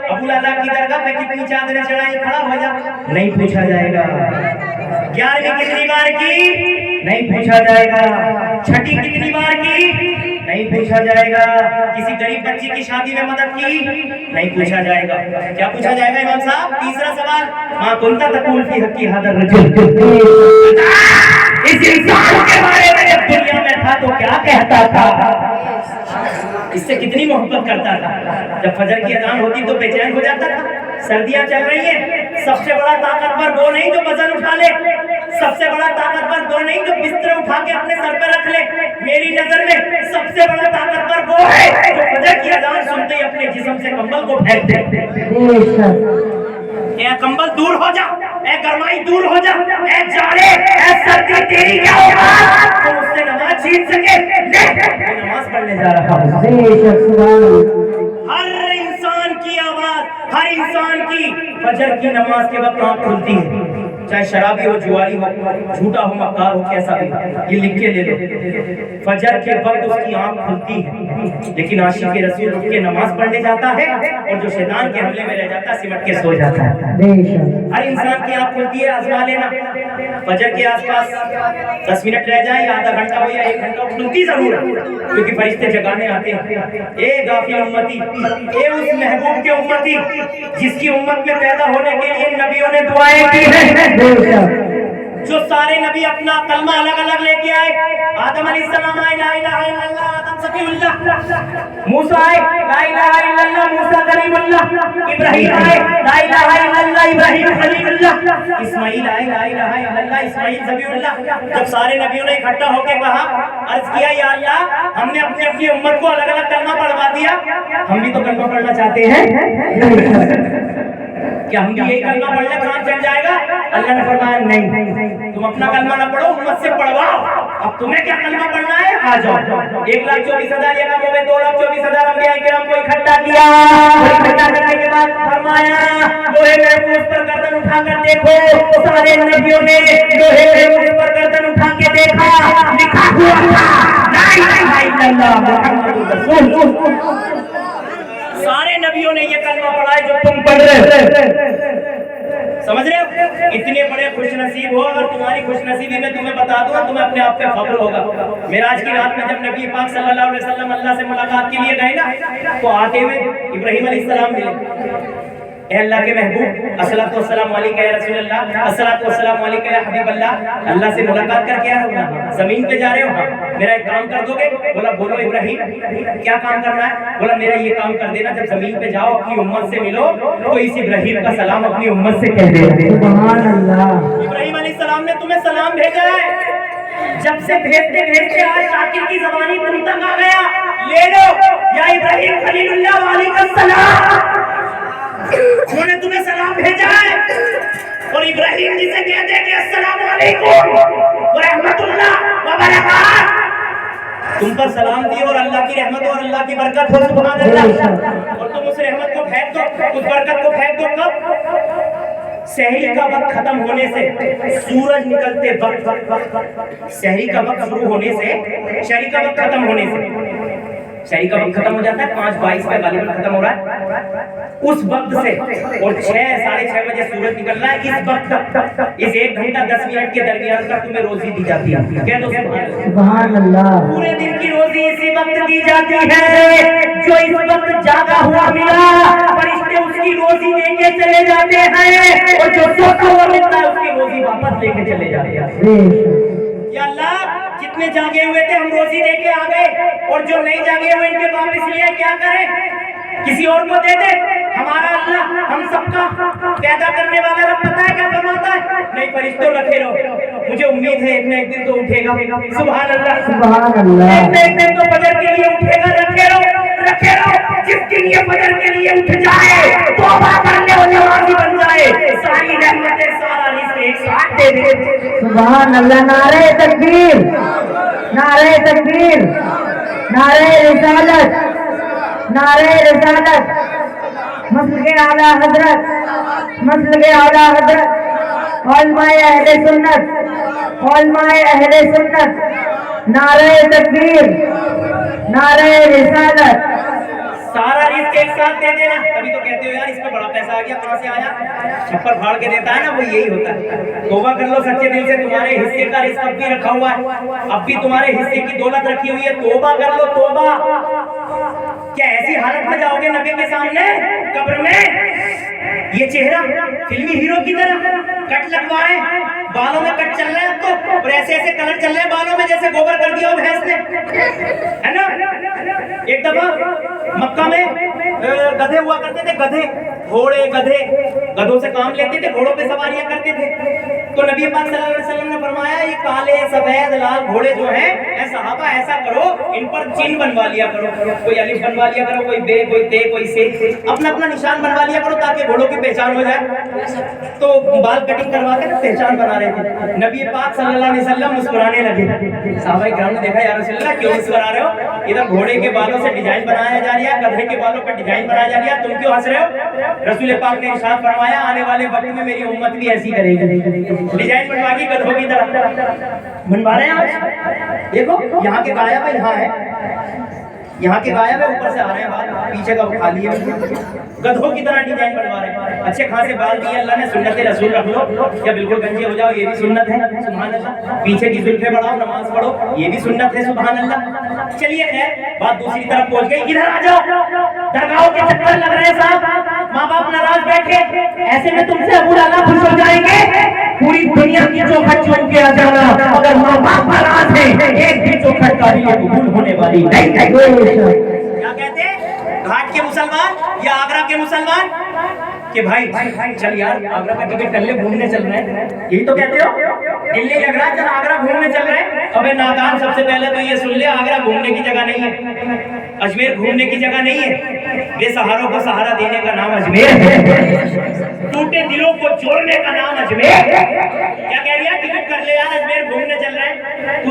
ابو لالا کی درگاہ پہ کتنی چادریں چڑھائی، کھڑا ہو جا؟ نہیں پوچھا جائے گا. 11ویں کتنی بار کی؟ نہیں پوچھا جائے گا. چھٹی کتنی بار کی؟ نہیں پوچھا جائے گا. کسی غریب بچی کی شادی میں مدد کی؟ نہیں پوچھا جائے گا. کیا پوچھا جائے گا امام صاحب؟ تیسرا سوال، ماں کنت تقول فی حق ھذا الرجل، اس انسان کے بارے میں جب دنیا میں تھا تو کیا کہتا تھا، اس سے کتنی محبت کرتا تھا. جب فجر کی اذان ہوتی تو بے چین ہو جاتا تھا. سردیاں چل رہی ہیں، سب سے بڑا طاقتور وہ نہیں جو وزن اٹھا لے، سب سے بڑا طاقتور وہ نہیں جو بستر اٹھا کے اپنے سر پہ رکھ لے. میری نظر میں سب سے بڑا طاقتور وہ ہے جو فجر کی اذان سنتے ہی اپنے جسم سے کمبل کو پھینک دے. اے کمبل دور ہو جا، اے گرمائی دور ہو جا، اے جاڑے، اے سردی تیری کیا ہوگا، تو اس سے نماز چھین سکے. میں نماز پڑھنے جا رہا ہوں. ہر انسان کی آواز، ہر انسان کی فجر کی نماز کے وقت آنکھ کھلتی ہے، چاہے شرابی ہو، جواری ہو، جھوٹا ہو، مکار ہو، کیسا بھی. یہ لکھ کے لے لو، فجر کے وقت اس کی آنکھ کھلتی ہے. لیکن عاشق رسول اٹھ کے نماز پڑھنے جاتا ہے اور جو شیطان کے حملے میں رہ جاتا ہے سمٹ کے سو جاتا ہے. ہر انسان کی آنکھ کھلتی ہے. آزما لینا، فجر کے آس پاس 10 منٹ رہ جائیں یا آدھا گھنٹہ ہو یا 1 گھنٹہ ہو، کھلتی ضرور ہے کیونکہ فرشتے جگانے آتے ہیں. اے غافل امتی، اے اس محبوب کے امتی جس کی امت میں پیدا ہونے کے لیے نبیوں نے دعائیں کی ہیں. جو سارے نبی اپنا کلمہ الگ الگ لے کے آئے. آدم علیہ السلام آئے لا الہ الا اللہ آدم صفی اللہ. موسیٰ آئے لا الہ الا اللہ موسیٰ کلیم اللہ. ابراہیم آئے لا الہ الا اللہ ابراہیم خلیل اللہ. اسماعیل آئے لا الہ الا اللہ اسماعیل ذبیح اللہ. جب سارے نبیوں نے اکٹھا ہو کے کہا, عرض کیا یا اللہ ہم نے اپنی اپنی امت کو الگ الگ کلمہ پڑھوا دیا, ہم بھی تو کلمہ پڑھنا چاہتے ہیں, کیا ہم بھی یہی کلمہ پڑھ لیں کام چل جائے گا؟ اللہ نے فرمایا نہیں, تم اپنا کلمہ نہ پڑھو امت سے پڑھواؤ. اب تمہیں کیا کلمہ پڑھنا ہے, آ جاؤ. 1,24,000 یہ کام ہو گئے, 2,24,000 انبیاء کرام کو اکٹھا کیا. اکٹھا کرنے کے بعد فرمایا لوہے محفوظ پر گردن اٹھا کر دیکھو. سارے نبیوں نے لوہے محفوظ پر گردن اٹھا کے دیکھا, لکھا ہوا تھا لا الہ الا اللہ محمد رسول اللہ. سارے نبیوں نے یہ کلمہ پڑھا ہے جو تم پڑھ رہے ہو. سمجھ رہے ہو؟ اتنے بڑے خوش نصیب ہو, اگر تمہاری خوش نصیبی میں تمہیں بتا دوں تمہیں اپنے آپ پہ فخر ہوگا. معراج کی رات میں جب نبی پاک صلی اللہ علیہ وسلم اللہ سے ملاقات کے لیے گئے نا, تو آتے ہوئے ابراہیم علیہ السلام ملے. اے اللہ کے محبوب الصلوۃ والسلام علیکہ یا رسول اللہ, الصلوۃ والسلام علیکہ یا حبیب اللہ, اللہ سے ملاقات کر کے آ رہا ہوں, زمین پہ جا رہے ہو, میرا ایک کام کر دو گے؟ بولا بولو ابراہیم کیا کام کرنا ہے؟ بولا میرا یہ کام کر دینا, جب زمین پہ جاؤ اپنی امت سے ملو تو اس ابراہیم کا سلام اپنی امت سے کہہ دینا. سبحان اللہ. ابراہیم علیہ السلام نے تمہیں سلام بھیجا ہے, جب سے بھیجتے بھیجتے آج شاکر کی زبانی تم تک آ گیا. لے لو یا ابراہیم خلیل اللہ علیہ السلام, انہوں نے تمہیں سلام بھیجا ہے. اور ابراہیم جی سے کہتے ہیں کہ السلام علیکم ورحمۃ اللہ وبرکاتہ, تم پر سلام دی اور اللہ کی رحمت اور اللہ کی برکت ہو. سبحان اللہ. اور تم اس رحمت کو پھینک دو, اس برکت کو پھینک دو کب؟ سحری کا وقت ختم ہونے سے, سورج نکلتے وقت, سحری کا وقت شروع ہونے سے, شہری کا وقت ختم ہونے سے, شہری کا وقت ختم ہو جاتا ہے 5:22 پہ غالباً ختم ہو رہا ہے, اس وقت سے اور 6-6:30 بجے سورج نکل رہا ہے, اس وقت تک, اس 1 گھنٹہ 10 منٹ کے درمیان تک تمہیں روزی دی جاتی ہے. کہہ دو سبحان اللہ. پورے دن کی روزی اسی وقت دی جاتی ہے. جو اس وقت جاگا ہوا ملا فرشتے اس کی روزی لے کے چلے جاتے ہیں, اور جو سوتا ہوا ملتا ہے اس کی روزی واپس لے کے چلے جاتے ہیں. یا اللہ جتنے جاگے ہوئے تھے ہم روزی دے کے آ گئے, اور جو نہیں جاگے ہوئے ان کے واپس لیے کیا کریں؟ کسی اور کو دے دے. ہمارا اللہ ہم سب کا پیدا کرنے والا رب پتہ ہے کیا فرماتا ہے؟ نہیں فرشتوں رکھے رہو, مجھے امید ہے ایک نہ ایک دن تو اٹھے گا. سبحان اللہ. سبحان اللہ. ایک نہ ایک دن تو فجر کے لیے اٹھے گا. رکھے رہو رکھے رہو, جس دن یہ فجر کے لیے اٹھ جائے توبہ کرنے اور نمازی بن جائے, ساری رحمتیں سارا رزق ایک ساتھ دے دے. سبحان اللہ. نعرہ تکبیر, نعرہ تکبیر, نعرہ رسالت, نعرہ رسالت, مسلک اعلیٰ حضرت, مسلک اعلیٰ حضرت, علماء اہل سنت, علماء اہل سنت, نعرہ تکبیر, نعرہ رسالت. سارا رزق ایک ساتھ دے دینا. تبھی تو کہتے ہو یار اس پہ بڑا پیسہ آ گیا, کہاں سے آیا؟ چھپر پھاڑ کے دیتا ہے نا, وہ یہی ہوتا ہے. توبہ کر لو سچے دل سے, تمہارے حصے کا رزق اب بھی رکھا ہوا ہے, اب بھی تمہارے حصے کی دولت رکھی ہوئی ہے. توبہ کر لو توبہ. کیا ایسی حالت میں جاؤ گے نبی کے سامنے قبر میں, یہ چہرہ فلمی ہیرو کی طرح کٹ لگوائے, بالوں میں کٹ چل رہے ہیں تو, اور ایسے ایسے کلر چل رہے ہیں بالوں میں جیسے گوبر کر دیا ہو بھینس نے, ہے نا. ایک دفعہ مکہ میں گدھے ہوا کرتے تھے, گدھے, گھوڑے, گدھے, گدھوں سے کام لیتے تھے, گھوڑوں پہ سواریاں کرتے تھے. تو نبی پاک صلی اللہ علیہ وسلم نے فرمایا یہ کالے سفید لال گھوڑے جو ہیں, اے صحابہ ایسا کرو ان پر چین بنوا لیا کرو, کوئی الف بنوا لیا کرو, کوئی بے, کوئی تے, کوئی سے, اپنا اپنا نشان بنوا لیا کرو تاکہ گھوڑوں کی پہچان ہو جائے. تو بال کٹنگ کروا کے پہچان بنا رہے تھے. نبی پاک صلی اللہ علیہ وسلم مسکرانے لگے. صحابہ کرام نے دیکھا یا رسول اللہ کیوں مسکرا رہے ہو, ادھر گھوڑے کے بالوں سے ڈیزائن بنایا جا رہا ہے, گدھے کے بالوں پر ڈیزائن بنایا جا رہا ہے, تم کیوں ہنس رہے ہو؟ رسول پاک نے ارشاد فرمایا آنے والے وقت میں میری امت بھی ایسی کرے گی, ڈیزائن بنوا کے گدھوں کی طرح بنوا رہے ہیں. آج دیکھو یہاں کے غائب ہے, یہاں ہے, یہاں کے غائب ہے, اوپر سے آ رہے ہیں بال, پیچھے کا خالی ہے, گدھوں کی طرح ڈیزائن بنوا رہے ہیں. اچھے خاصے بال دیے اللہ نے, سنت رسول رکھ لو, کیا بالکل گنجے ہو جاؤ یہ بھی سنت ہے. سبحان اللہ. پیچھے کی زلفیں بڑھاؤ, نماز پڑھو, یہ بھی سنت ہے. سبحان اللہ. چلیے خیر بات دوسری طرف پہنچ گئی. ادھر آ جاؤ, درگاہوں کے چکر لگ رہے ہیں صاحب, ماں باپ ناراض بیٹھے, ایسے میں تم سے ابو لالا خوش ہو جائیں گے. پوری دنیا کی چوکھٹ کیا جانا اگر ماں باپ ناراض ہیں ایک بھی چوکھٹ کاری یہ قبول ہونے والی نہیں ہے. کیا کہتے ہیں گھاٹ کے مسلمان یا آگرہ کے مسلمان کہ بھائی چل یار آگرہ کا ٹکٹ کر لے گھومنے چل رہے ہیں, یہی تو کہتے ہو, دلی لگ رہا ہے چل آگرہ گھومنے چل رہے ہیں. ابے نادان سب سے پہلے تو یہ سن لے آگرہ گھومنے کی جگہ نہیں ہے, اجمیر گھومنے کی جگہ نہیں ہے, بے سہاروں کو سہارا دینے کا نام اجمیر ہے, ٹوٹے دلوں کو جوڑنے کا نام اجمیر ہے. کیا کہہ رہی ہے ٹکٹ کر لے یار اجمیر گھومنے چل رہے ہیں.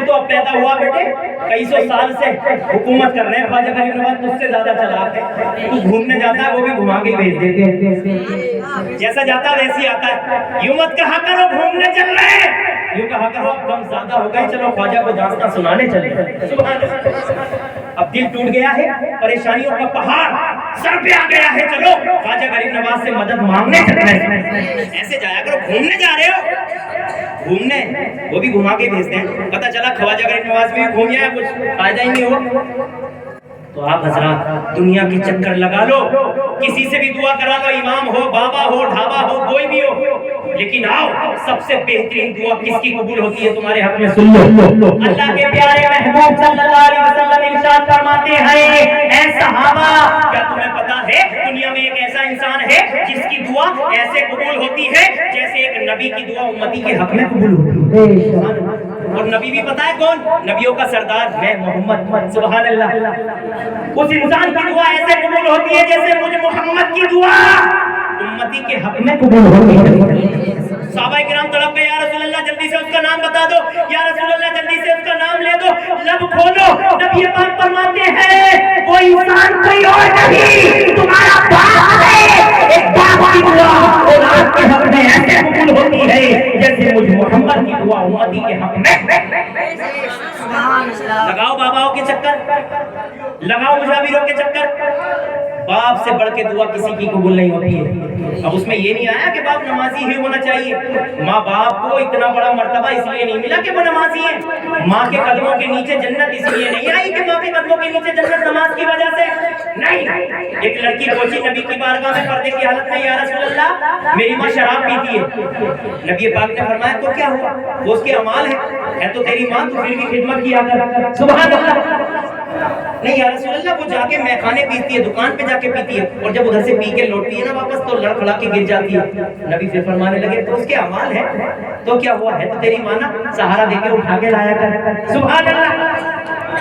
تو اب پیدا ہوا بیٹے کئی سو سال سے حکومت کر رہے ہیں خواجہ غریب نواز تجھ سے زیادہ چلاک ہے. تو گھومنے جاتا ہے وہ بھی گھما کے بھیج دیتے ہیں, جیسا جاتا ہے ویسے آتا ہے. یوں مت کہا کرو گھومنے چل رہے ہیں, یوں کہا کرو اب کم زیادہ ہو گئے چلو خواجہ کو داستان سنانے چلے. سبحان اللہ. اب دل ٹوٹ گیا ہے, پریشانیوں کا پہاڑ سر پہ آ گیا ہے, چلو خواجہ غریب نواز سے مدد مانگنے چل رہے ہیں. ایسے جایا کرو, گھومنے جا رہے ہو گھومنے, وہ بھی گھما کے بھیجتے ہیں. پتہ چلا خواجہ غریب نواز بھی گھومیا ہے, کچھ فائدہ ہی نہیں ہو. تو آپ حضرات دنیا کی چکر لگا لو, کسی سے بھی دعا کرا لو, امام ہو, بابا ہو, ڈھابا ہو, کوئی بھی ہو, لیکن آؤ سب سے بہترین دعا کس کی قبول ہوتی ہے تمہارے حق میں سن لو. اللہ کے پیارے محبوب صلی اللہ علیہ وسلم ارشاد فرماتے ہیں اے صحابہ کیا تمہیں پتا ہے دنیا میں ایک ایسا انسان ہے جس کی دعا ایسے قبول ہوتی ہے جیسے ایک نبی کی دعا امتی کے حق میں قبول ہوتی ہے. اور نبی بھی پتا ہے کون, نبیوں کا سردار میں محمد. سبحان اللہ. اس انسان کی دعا ایسے قبول ہوتی ہے جیسے مجھے محمد کی دعا امتی کے حق میں قبول ہوتی ہے. صحابہ کرام طلب گئے یا رسول اللہ جلدی سے اس کا نام بتا دو, یا رسول اللہ جلدی سے اس کا نام لے دو. لب کھولو, نبی پاک فرماتے ہیں وہ انسان کوئی اور نہیں تمہارا باپ ہے. ایک باپ کی دعا اولاد کے حق میں ایسے قبول ہوتی ہے جیسے مجھ محمد کی دعا امتی کے حق میں. لگاؤ باباؤں کے چکر, لگاؤ مجاوروں کے چکر, باپ سے بڑھ کے دعا کسی کی قبول نہیں ہوتی ہے. اب اس میں یہ نہیں آیا کہ باپ نمازی ہی ہونا چاہیے, ماں باپ کو اتنا بڑا مرتبہ اس لیے نہیں ملا کہ وہ نمازی ہیں. ماں کے قدموں کے نیچے جنت اس لیے نہیں آئی کہ ماں کے قدموں کے نیچے جنت نماز کی وجہ سے نہیں. ایک لڑکی پہنچی نبی کی بارگاہ میں پردے کی حالت میں, یا رسول اللہ میری ماں شراب پیتی ہے. نبی پاک نے فرمایا تو کیا ہوا, وہ اس کے اعمال ہے تو تیری ماں تو پھر بھی خدمت کیا کر. سبحان اللہ. نہیں یا رسول اللہ وہ جا کے میخانے پیتی ہے, دکان پہ جا کے پیتی ہے, اور جب ادھر سے پی کے لوٹتی ہے نا واپس تو لڑکھڑا کے گر جاتی ہے. نبی پھر فرمانے لگے تو اس کے اعمال ہے تو کیا ہوا, ہے تو تیری ماں نا سہارا دے کے اٹھا کے لایا کر. سبحان اللہ.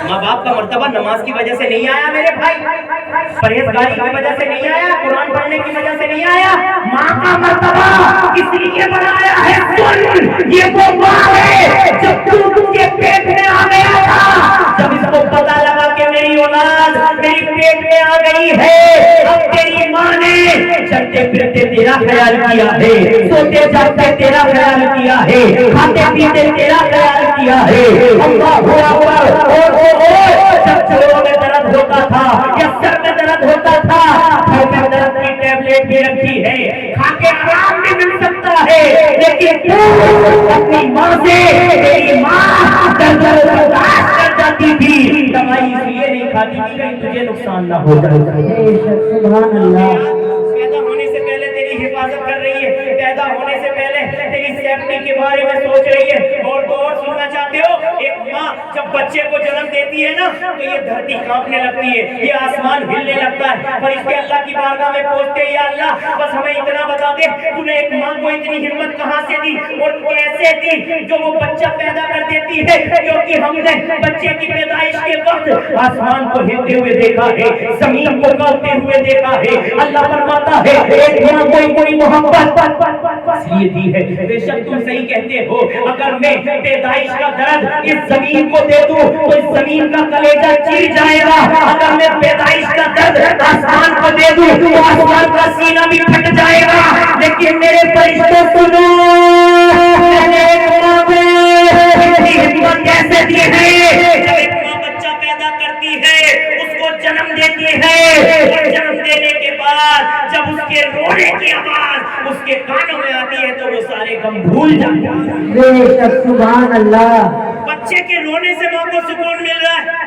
ماں باپ کا مرتبہ نماز کی وجہ سے نہیں آیا میرے بھائی, پرہیزگاری کی وجہ سے نہیں آیا, قرآن پڑھنے کی وجہ سے نہیں آیا. ماں کا مرتبہ اس لیے بنایا ہے, سن یہ وہ ماں ہے جب تو کے پیٹ میں آ گیا تھا, جب اس کو پتا لگا کہ میری اولاد میری پیٹ میں آ گئی ہے, اب تیری ماں نے چلتے پھرتے تیرا خیال کیا ہے, سوتے جاگتے تیرا خیال کیا ہے, کھاتے پیتے تیرا خیال کیا ہے. اللہ اکبر. جب چلوں میں درد ہوتا تھا یا سر میں درد ہوتا تھا, گھر میں درد کی ٹیبلیٹ بھی رکھی ہے, کھا کے آرام بھی مل سکتا ہے, لیکن تو اپنی ماں سے تیری ماں درد برداشت کر جاتی تھی, دوائی اس لیے نہیں کھاتی تھی کہیں تجھے نقصان نہ ہو جائے. سبحان اللہ. پیدا ہونے سے پہلے تیری حفاظت کر رہی ہے, پیدا ہونے سے پہلے تیری سیفٹی کے بارے میں سوچ رہی ہے. اور تو اور سننا چاہتے ہو, ایک ماں جب بچے کو جنم دیتی ہے نا تو یہ دھرتی کانپنے لگتی ہے, یہ آسمان ہلنے لگتا ہے, پر اس کے اللہ کی بارگاہ میں پہنچتے یا اللہ بس ہمیں اتنا بتا دے تو نے ایک ماں کو اتنی ہمت کہاں سے دی اور کیسے دی جو وہ بچہ پیدا کر دیتی ہے, کیونکہ ہم نے بچے کی پیدائش کے وقت آسمان کو ہلتے ہوئے دیکھا ہے, زمین کو کانپتے ہوئے دیکھا ہے. اللہ فرماتا ہے ایک ماں کوئی محبت اس لیے دی ہے. بے شک تم صحیح کہتے ہو, اگر میں پیدائش کا درد اس زمین کو دے دوں تو اس زمین کا کلیجہ چیر جائے گا, اگر میں پیدائش کا درد آسمان کو دے دوں تو آسمان کا سینہ بھی پھٹ جائے گا. لیکن میرے فرشتوں سنو, میں ایک ماں کو اتنی ہمت کیسے دی ہے, جب ایک ماں بچہ پیدا کرتی ہے اس کو جنم دیتی ہے, اور جنم دینے کے بعد جب اس کے رونے کی آواز اس کے کانوں میں آتی ہے تو وہ سارے غم بھول جاتے ہیں. سبحان اللہ. بچے کے رونے سے ماں کو سکون مل رہا ہے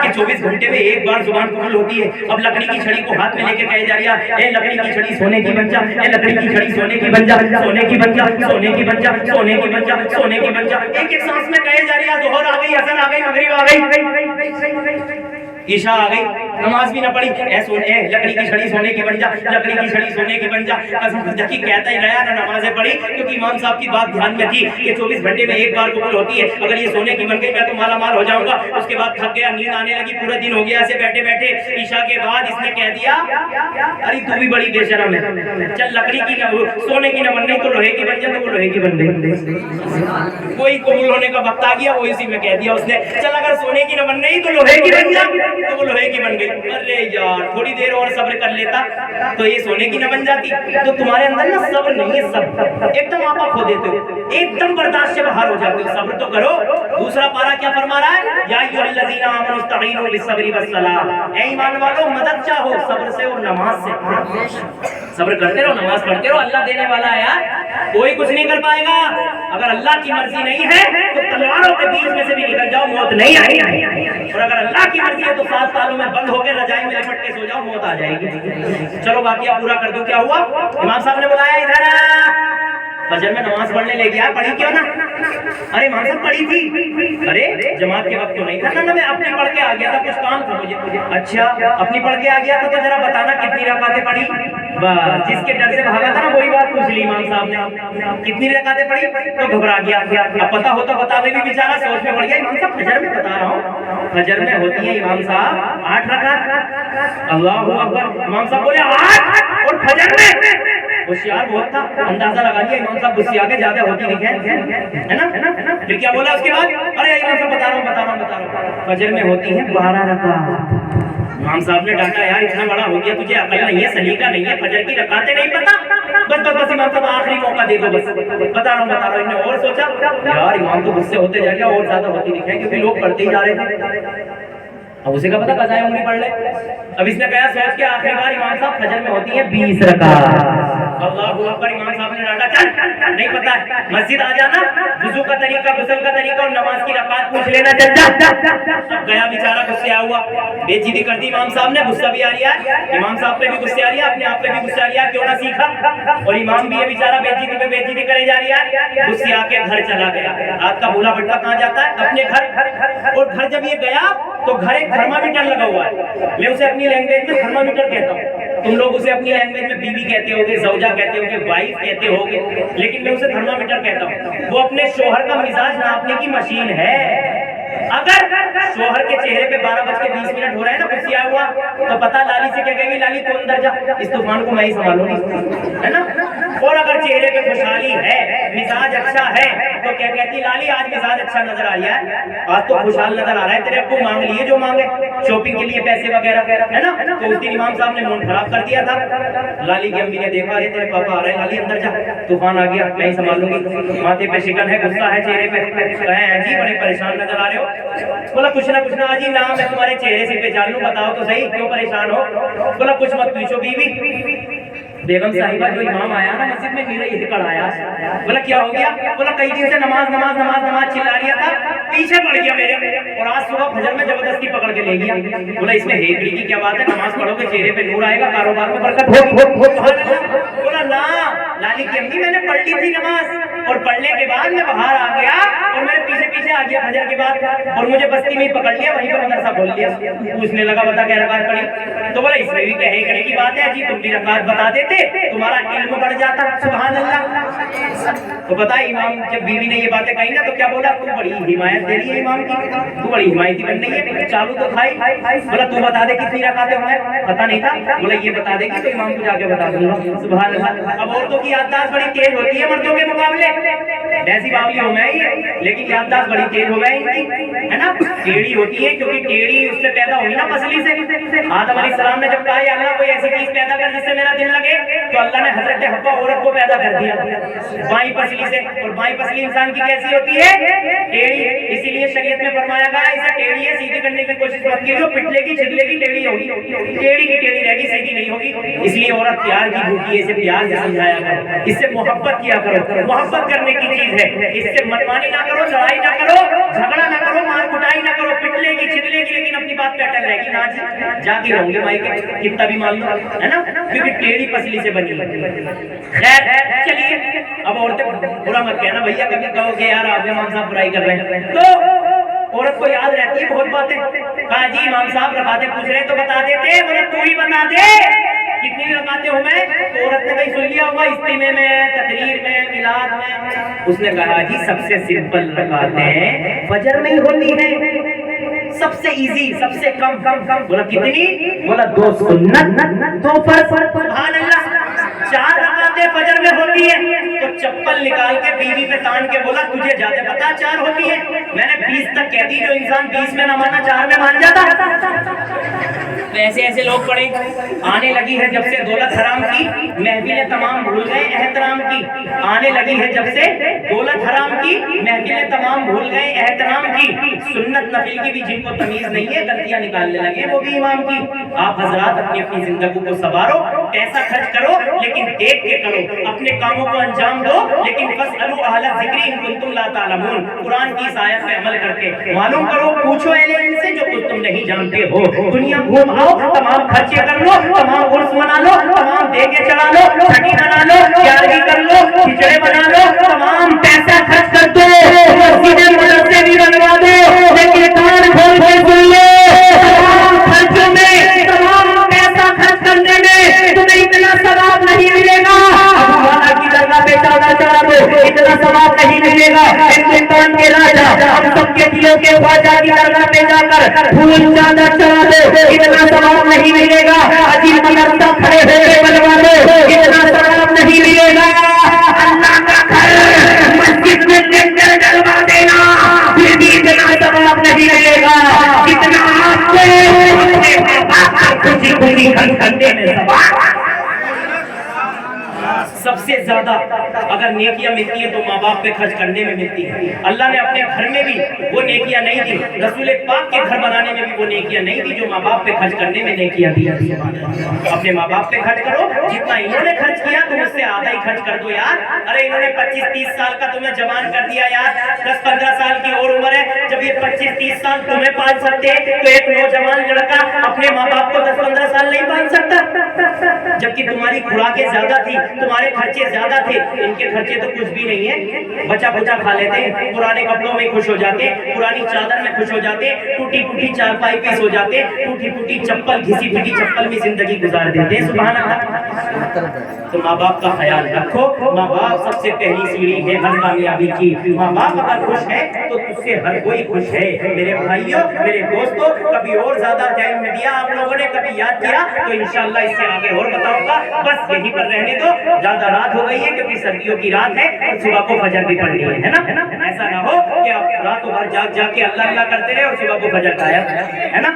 کہ 24 گھنٹے میں ایک بار زبان قبول ہوتی ہے. اب لکڑی کی چھڑی کو ہاتھ میں لے کے کہے جا رہا ہے اے لکڑی کی چھڑی سونے کی بن جا, اے لکڑی کی چھڑی سونے کی بن جا, سونے کی بن جا, سونے کی بن جا, سونے کی بن جا, سونے کی بن جا. ایک ایک سانس میں کہے جا رہی ہے. ظہر آ گئی, عصر آ گئی, مغرب آ گئی, عشاء آ گئی, نماز بھی نہ پڑھی. اے لکڑی کی چھڑی سونے کی بن جا, لکڑی کی چھڑی سونے کی بن جا. قسم خدا کی کہتا ہی رہا, نہ نمازیں پڑھی, کیونکہ امام صاحب کی بات دھیان میں تھی کہ 24 گھنٹے میں ایک بار قبول ہوتی ہے. اگر یہ سونے کی بن گئی میں تو مالا مال ہو جاؤں گا. اس کے بعد تھک گیا, نیند آنے لگی, پورا دن ہو گیا ایسے بیٹھے بیٹھے. عشاء کے بعد اس نے کہہ دیا ارے تو بھی بڑی بے شرم ہے, چل لکڑی کی نہ سونے کی نہ بن گئی تو لوہے کی بن جا. تو وہ لوہے کی بن گئی. کوئی قبول ہونے کا وقت آ گیا, وہ اسی میں کہہ دیا اس نے چل اگر سونے کی نہ بن گئی تو لوہے کی بن جا. تو وہ لوہے کی بن گئی. ارے یار تھوڑی دیر اور صبر کر لیتا تو یہ سونے کی نہ بن جاتی. تو تمہارے اندر نا صبر نہیں ہے, صبر ایک دم آپ کھو دیتے ہو, ایک دم برداشت سے باہر ہو جاتے ہو. صبر تو کرو. دوسرا پارا کیا فرما رہا ہے, یا ایھا الذین آمنوا استعینوا بالصبر والصلاۃ, اے ایمان والو مدد چاہو صبر سے اور نماز سے. صبر کرتے رہو, نماز پڑھتے رہو, اللہ دینے والا ہے یار, کوئی کچھ نہیں کر پائے گا. اگر اللہ کی مرضی نہیں ہے تو تلواروں کے بیچ میں سے بھی نکل جاؤ, موت نہیں آئے گی. اور اگر اللہ کی مرضی ہے تو 7 سالوں میں بند ہو کے رضائی میں لپٹ کے سو جاؤ, موت آ جائے گی. چلو واقعہ پورا کر دوں. کیا ہوا, امام صاحب نے بلایا ادھر, فجر میں نماز پڑھنے لے گیا. پڑھی کیوں نہ, ارے امام صاحب پڑھی تھی. ارے جماعت کے وقت تو نہیں تھا نا, میں اپنی پڑھ کے آ گیا تھا, کچھ کام تھا مجھے. اچھا اپنی پڑھ کے آ گیا تھا تو ذرا بتانا کتنی رکعتیں پڑھی. بس جس کے ڈر سے بھاگا تھا نا وہی بات پوچھ لی امام صاحب نے, کتنی رکعتیں پڑھی تو گھبرا گیا. اب پتا ہوتا بتا دے بھی بیچارہ سوچ میں پڑ گیا. امام صاحب فجر میں بتا رہا ہوں, فجر میں ہوتی ہے امام صاحب 8 رکعت. اللہ اکبر. امام صاحب بولے 8 اور فجر میں. ہوشیار بہت تھا, اندازہ لگا لیا امام صاحب غصے آگے زیادہ ہوتی نہیں ہے نا. پھر کیا بولا اس کے بعد, ارے امام صاحب بتا رہا ہوں, فجر میں ہوتی ہے 12 رکعت. امام صاحب نے ڈانٹا, یار اتنا بڑا ہو گیا, تجھے عقل نہیں ہے, سلیقہ نہیں ہے, فجر کی رکعتیں نہیں پتا. بس امام صاحب آخری موقع دے دو, بس بتا رہا ہوں. انہوں نے اور سوچا یار امام تو غصے ہوتے جا رہے ہیں, اور زیادہ ہوتی نہیں ہے, کیونکہ لوگ پڑھتے ہی جا رہے تھے. اب اسے کا پتا قضائے عمری پڑھ لے. اب اس نے کہا سوچ کے آخری بار امام صاحب فجر میں ہوتی ہے 20 رکعت. اللہ اکبر. امام صاحب نے ڈانٹا, چل نہیں پتا ہے, مسجد آ جانا, وضو کا طریقہ, غسل کا طریقہ اور نماز کی رکعت پوچھ لینا, چل جا. گیا بیچارہ, غصے آ ہوا, بے عزتی کر دی امام صاحب نے. غصہ بھی آ رہا ہے امام صاحب پہ بھی, غصے آ رہا ہے اپنے آپ پہ بھی, غصہ آ رہا ہے کیوں نہ سیکھا. اور امام بھی ہے بیچارہ, بے عزتی پہ بے عزتی کرے جا رہا ہے. غصے آ کے گھر چلا گیا. رات کا بھولا بٹا کہاں جاتا ہے, اپنے گھر. اور گھر جب یہ گیا تو گھر ایک تھرمامیٹر لگا ہوا ہے. میں اسے اپنی لینگویج میں تھرمامیٹر کہتا ہوں, تم لوگ اسے اپنی لینگویج میں بیوی کہتے ہوگے, زوجہ کہتے ہوگے, وائف کہتے ہوگے, لیکن میں اسے تھرمامیٹر کہتا ہوں. وہ اپنے شوہر کا مزاج ناپنے کی مشین ہے. اگر شوہر کے چہرے پہ 12:20 ہو رہا ہے نا, غصہ ہوا, تو پتا لالی سے کیا کہے گی, لالی تو اندر جا, اس طوفان کو میں ہی سنبھالوں گی, ہے نا. اور اگر چہرے پہ خوشحالی ہے, مزاج اچھا ہے, تو کیا کہتی, لالی آج مزاج اچھا نظر آ رہا ہے, آج تو خوشحال نظر آ رہا ہے, تیرے ابو مانگ لیے جو مانگے, شاپنگ کے لیے پیسے وغیرہ, ہے نا. تو اس دن امام صاحب نے موڈ خراب کر دیا تھا. لالی کی امی نے دیکھا, ارے تیرے پاپا آ رہے ہیں, لالی اندر جا, طوفان آ گیا, میں ہی سنبھال لوں گی. ماتھے پہ شکن ہے, غصہ ہے چہرے پہ, کہیں جی بڑے پریشان نظر آ رہے ہو. بولا کچھ نہ کچھ نہ جی, نام میں تمہارے چہرے سے پہچان لوں, بتاؤ تو صحیح کیوں پریشان ہو. بولا کچھ مت پوچھو بیوی. بیگم صاحبہ جو امام آیا نا مسجد میں, میرا یہ کڑ آیا. بولا کیا ہو گیا, بولا کئی دن سے نماز نماز نماز نماز چلا رہا تھا, پیچھے پڑ گیا میرے, اور آج صبح فجر میں زبردستی پکڑ کے لے گیا. بولا اس میں ہیکڑی کی کیا بات ہے, نماز پڑھو گے چہرے پہ نور آئے گا, کاروبار میں برکت ہوگی. بولا نا لالی کی امی, میں نے پڑھ لی تھی نماز, اور پڑھنے کے بعد میں باہر آ گیا, اور میں پیچھے پیچھے آ گیا فجر کے بعد, اور مجھے بستی میں پکڑ لیا, وہیں پہ مدرسہ کھول لیا. پوچھنے لگا بتا کیا رکعت پڑھی, تو بولا اس میں بھی کیا ہیکڑی کی بات ہے جی, تم بھی رکعت بتا دیتے, تمہارا علم بڑھ جاتا. سبحان اللہ. تو پتا امام جب بیوی نے یہ باتیں کہی نا, تو کیا بولا, تو بڑی حمایت دے رہی ہے امام کی, تو بڑی حمایتی بن رہی ہے, چالو تو کھائی. بولا تو بتا دے کتنی رکعتیں ہوئے, پتا نہیں تھا. بولا یہ بتا دے گی تو امام کو جا کے بتا دوں گا. سبحان اللہ. اب عورتوں کی یادداشت بڑی تیز ہوتی ہے مردوں کے مقابلے. ایسی باولی ہو میں ہی, لیکن یادداشت بڑی تیز ہو گئی ان کی, ہے نا. ٹیڑھی ہوتی ہے کیونکہ ٹیڑھی اس سے پیدا ہوئی نا پسلی سے, آدم علیہ السلام نے جب کہا یا اللہ کوئی ایسی چیز پیدا کر جس سے میرا دل لگے، تو اللہ نے حضرت حوا عورت کو پیدا کر دیا بائیں پسلی سے. اور بائیں پسلی انسان کی کیسی ہوتی ہے؟ ٹیڑھی. اسی لیے شریعت میں فرمایا گیا اسے ٹیڑھی ہے سیدھی کرنے کی کوشش مت کیجیے، پٹلے کی چھلے کی ٹیڑھی ہوگی، ٹیڑھی کی ٹیڑھی رہے گی، سیدھی نہیں ہوگی. اس لیے عورت پیار کی بھوکی ہے، اسے پیار سے سمجھایا کرو، اس سے محبت کیا کرو. محبت کرنے کی چیز ہے، اس سے منمانی نہ کرو، لڑائی نہ کرو، جھگڑا نہ کرو، مار کٹائی نہ کرو، پٹلے کی چھلے کی، لیکن اپنی بات پہ اٹل رہے گی. نہ جا کے رہوں گی مائی کے کتنا بھی مان لو، ہے نا، کیونکہ ٹیڑھی پسلی سے بنی ہے. خیر چلیے اب عورتیں برا مت کہنا بھیا، کبھی کہو کہ یار آپ امام صاحب برائی کر رہے ہیں. تو عورت کو یاد رہتی ہے بہت باتیں. کہا جی امام صاحب رکعتیں پوچھ رہے تو بتا دیتے، بولے تو ہی بتا دے کتنی رکعتیں ہوں میں. تو عورت نے کہیں سن لیا ہوگا اجتماع میں، تقریر میں، میلاد میں. اس نے کہا جی سب سے سمپل رکعتیں فجر میں ہی ہوتی ہیں، سب سے ایزی، سب سے کم. بولا کتنی؟ بولا 2 سنت 2 فرض. سبحان اللہ. 4 رکعتیں فجر میں ہوتی ہیں. تو چپل نکال کے بیوی پہ تان کے بولا تجھے زیادہ پتا 4 ہوتی ہیں؟ میں نے 20 تک کہہ دی، جو انسان 20 میں نہ مانا 4 میں مان جاتا. تو ایسے ایسے لوگ پڑے. آنے لگی ہے جب سے دولت حرام کی، محفلیں تمام بھول گئے احترام کی. آنے لگی ہے جب سے دولت حرام کی، محفلیں تمام بھول گئے احترام کی. سنت نفل کی بھی جن کو تمیز نہیں ہے غلطیاں نکالنے لگے وہ بھی امام کی. آپ حضرات اپنی اپنی زندگی کو سنوارو، پیسہ خرچ کرو لیکن دیکھ کے کرو، اپنے کاموں کو انجام دو لیکن فاسألوا اہل الذکر ان کنتم لا تعلمون. قرآن کی اس آیت پہ عمل کر کے معلوم کرو، پوچھو اہل علم سے جو کچھ تم نہیں جانتے ہو. دنیا گھوم آؤ، تمام خرچے کر لو، تمام عرس منا لو، تمام دے کے چلا لو، چھٹی بنا لو، گیارہویں کر لو، کھچڑے بنا لو، تمام پیسہ خرچ کر دو، مسجدیں مدرسے بھی بنوا دو، لیکن کان کھول کے سن لو تمام خرچوں میں، تمام پیسہ خرچ کرنے میں تمہیں اتنا ثواب نہیں ملے گا. ابو والا کی درگاہ پہ چادر چڑھا دو، اتنا ثواب نہیں ملے گا. ہندوستان کے راجا ہم سب کے دلوں کے خواجہ کی درگاہ پہ جا کر پھول چادر چڑھا دو، اتنا ثواب نہیں ملے گا. عجیب مدرسہ کھڑے ہو کے بنوا دو، اتنا ثواب نہیں ملے گا. اللہ کا گھر مسجد میں لنگر ڈلوا دینا، پھر بھی اتنا ثواب نہیں ملے گا جتنا آپ کو اپنے باپ کا خوشی خوشی خرچ کرنے میں ثواب. سب سے زیادہ اگر نیکیاں ملتی ہیں تو ماں باپ پہ خرچ کرنے میں ملتی ہیں. اللہ نے اپنے گھر میں بھی وہ نیکیاں نہیں دی، رسول پاک کے گھر بنانے میں بھی وہ نیکیاں نہیں دی جو ماں باپ پہ خرچ کرنے میں نیکیاں دی. اپنے ماں باپ پہ خرچ کرو، جتنا انہوں نے خرچ کیا تم اس سے آدھا ہی خرچ کر دو یار. ارے انہوں نے 25-30 سال کا تمہیں جوان کر دیا یار، 10-15 سال کی اور عمر ہے. جب یہ 25-30 سال تمہیں پال سکتے تو ایک نوجوان لڑکا اپنے ماں باپ کو 10-15 سال نہیں پال سکتا. جبکہ تمہاری خوراکیں زیادہ تھی، تمہارے خرچے زیادہ تھے. ان کے خرچے تو کچھ بھی نہیں ہے، بچا بچا کھا لیتے ہیں، پرانے کپڑوں میں خوش ہو جاتے، پرانی چادر میں خوش ہو جاتے، ٹوٹی ٹوٹی چارپائی پہ سو جاتے، ٹوٹی ٹوٹی چپل، گھسی پھٹی چپل میں زندگی گزار دیتے ہیں. سبحان اللہ. تو ماں باپ کا خیال رکھو. ماں باپ سب سے پہلی سیڑھی ہے ہر کامیابی کی. ماں باپ اگر خوش ہے تو تجھ سے ہر کوئی خوش ہے. میرے بھائیوں، میرے دوستوں، کبھی اور زیادہ ٹائم میں دیا آپ لوگوں نے، کبھی یاد کیا تو انشاءاللہ اس سے آگے اور بتاؤں گا. بس یہیں پر رہنے دو. زیادہ رات ہو گئی ہے کیونکہ سردیوں کی رات ہے اور صبح کو فجر بھی پڑھنی ہے نا. ایسا نہ ہو کہ آپ راتوں بھر جاگ جاگ کے اللہ اللہ کرتے رہے اور صبح کو فجر کا ہے نا.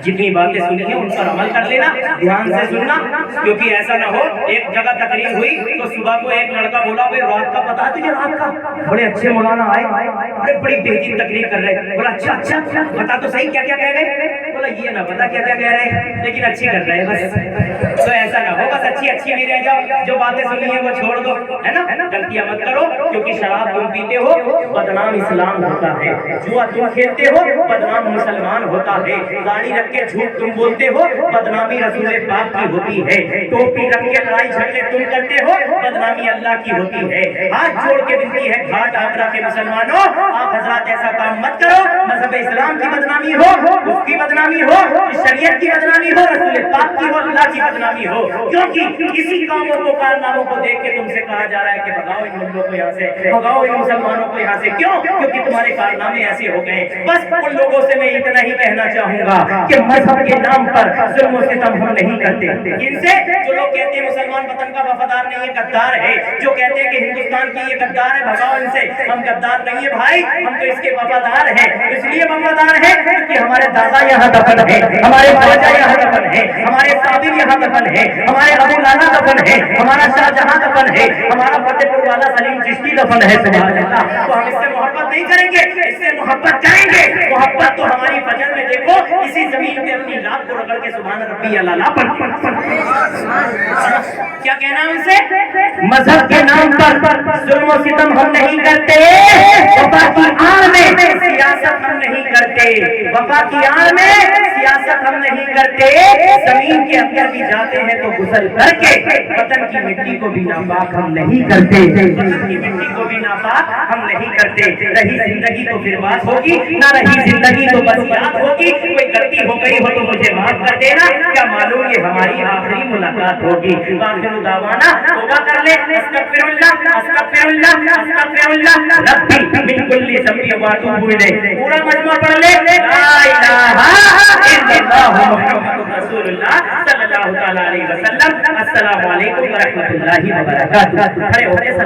جتنی باتیں سنی ہیں ان پر عمل کر لینا، دھیان سے سننا، کیونکہ ایسا نہ ہو ایک جگہ تقریر ہوئی تو صبح کو ایک لڑکا بولا بھائی رات کا پتا تجھے؟ رات کا بڑے اچھے مولانا آئے، بڑے بڑی بہترین تقریر کر رہے. بولا اچھا بتا تو صحیح کیا کیا کہہ رہے؟ بولا یہ نہ پتا کیا کیا کہہ رہے لیکن اچھی کر رہے بس. تو ایسا نہ ہو بس اچھی نہیں رہ جاؤ، جو باتیں سنی ہیں وہ چھوڑ دو، ہے نا. غلطیاں مت کرو، کیونکہ شراب تم پیتے ہو بدنام اسلام ہوتا ہے، جوا تم کھیلتے ہو بدنام مسلمان ہوتا ہے، گاڑی رکھ کے جھوٹ تم بولتے ہو بدنامی رسول پاک کی ہوتی ہے، ٹوپی رکھ کے لڑائی جھگڑے تم کرتے ہو بدنامی اللہ کی ہوتی ہے. ہاتھ جوڑ کے بنتی ہے گھاٹ آگرہ کے مسلمانوں، آپ حضرات ایسا کام مت کرو. مذہب اسلام کی بدنامی ہو، اس کی بدنامی ہو، شریعت کی بدنامی ہو، رسول پاک کی ہو، اللہ کی بدنامی ہو. کیونکہ اسی کاموں کو کارناموں کو دیکھ کے تم سے کہا جا رہا ہے کہ بھگاؤ ان لوگوں کو یہاں سے، بھگاؤ ان مسلمانوں کو یہاں سے. کیوں؟ کیونکہ تمہارے کارنامے ایسے ہو گئے. بس ان لوگوں سے میں اتنا ہی کہنا چاہوں گا کہ مذہب کے نام پر ظلم و ستم ہم نہیں کرتے. ان سے جو لوگ کہتے ہیں مسلمان وطن کا وفادار نہیں ہے غدار ہے، جو کہتے ہیں کہ ہندوستان کی یہ غدار ہے، بھگاؤ ان سے. ہم غدار نہیں ہے بھائی، ہم تو اس کے وفادار ہیں. اس لیے وفادار ہیں کیونکہ ہمارے دادا یہاں دفن ہے، ہمارے خواجہ یہاں دفن ہے، ہمارے صابر یہاں دفن ہے، ہمارے ابو لالا دفن ہے، ہمارا شاہ جہاں دفن ہے، ہمارا فتح پور والا سلیم چشتی دفن ہے. سبحان اللہ. تو ہم اس سے محبت نہیں کریں گے، اس سے محبت کریں گے. محبت تو ہماری فجر میں دیکھو اسی زمین پہ اپنی رات کو رگڑ کے سبحان ربی اللہ پڑھ. کیا کہنا ہے ان سے؟ مذہب کے نام پر ظلم و ستم ہم نہیں کرتے، وفا کی آڑ میں سیاست ہم نہیں کرتے، وفا کی آڑ میں سیاست ہم نہیں کرتے. زمین کے اندر بھی جاتے ہیں تو غسل کر کے وطن کی مٹی کو بھی ناپاک ہم نہیں کرتے، وطن کی مٹی کو بھی ناپاک ہم نہیں کرتے. رہی زندگی تو پھر بات ہوگی، نہ رہی زندگی تو بس یاد ہوگی. کوئی غلطی ہو گئی ہو تو مجھے معاف کر دینا، کیا معلوم یہ ہماری آخری ملاقات ہوگی. آخر دعوانا توبہ کر لے. استغفر اللہ استغفر اللہ استغفر اللہ ربی من کل ذنب واتوب الیہ. پورا مجموعہ پڑھ لے. لا الہ الا اللہ محمد رسول اللہ صلی اللہ تعالی علیہ وسلم. السلام علیکم ورحمۃ اللہ وبرکاتہ. کھڑے ہو کے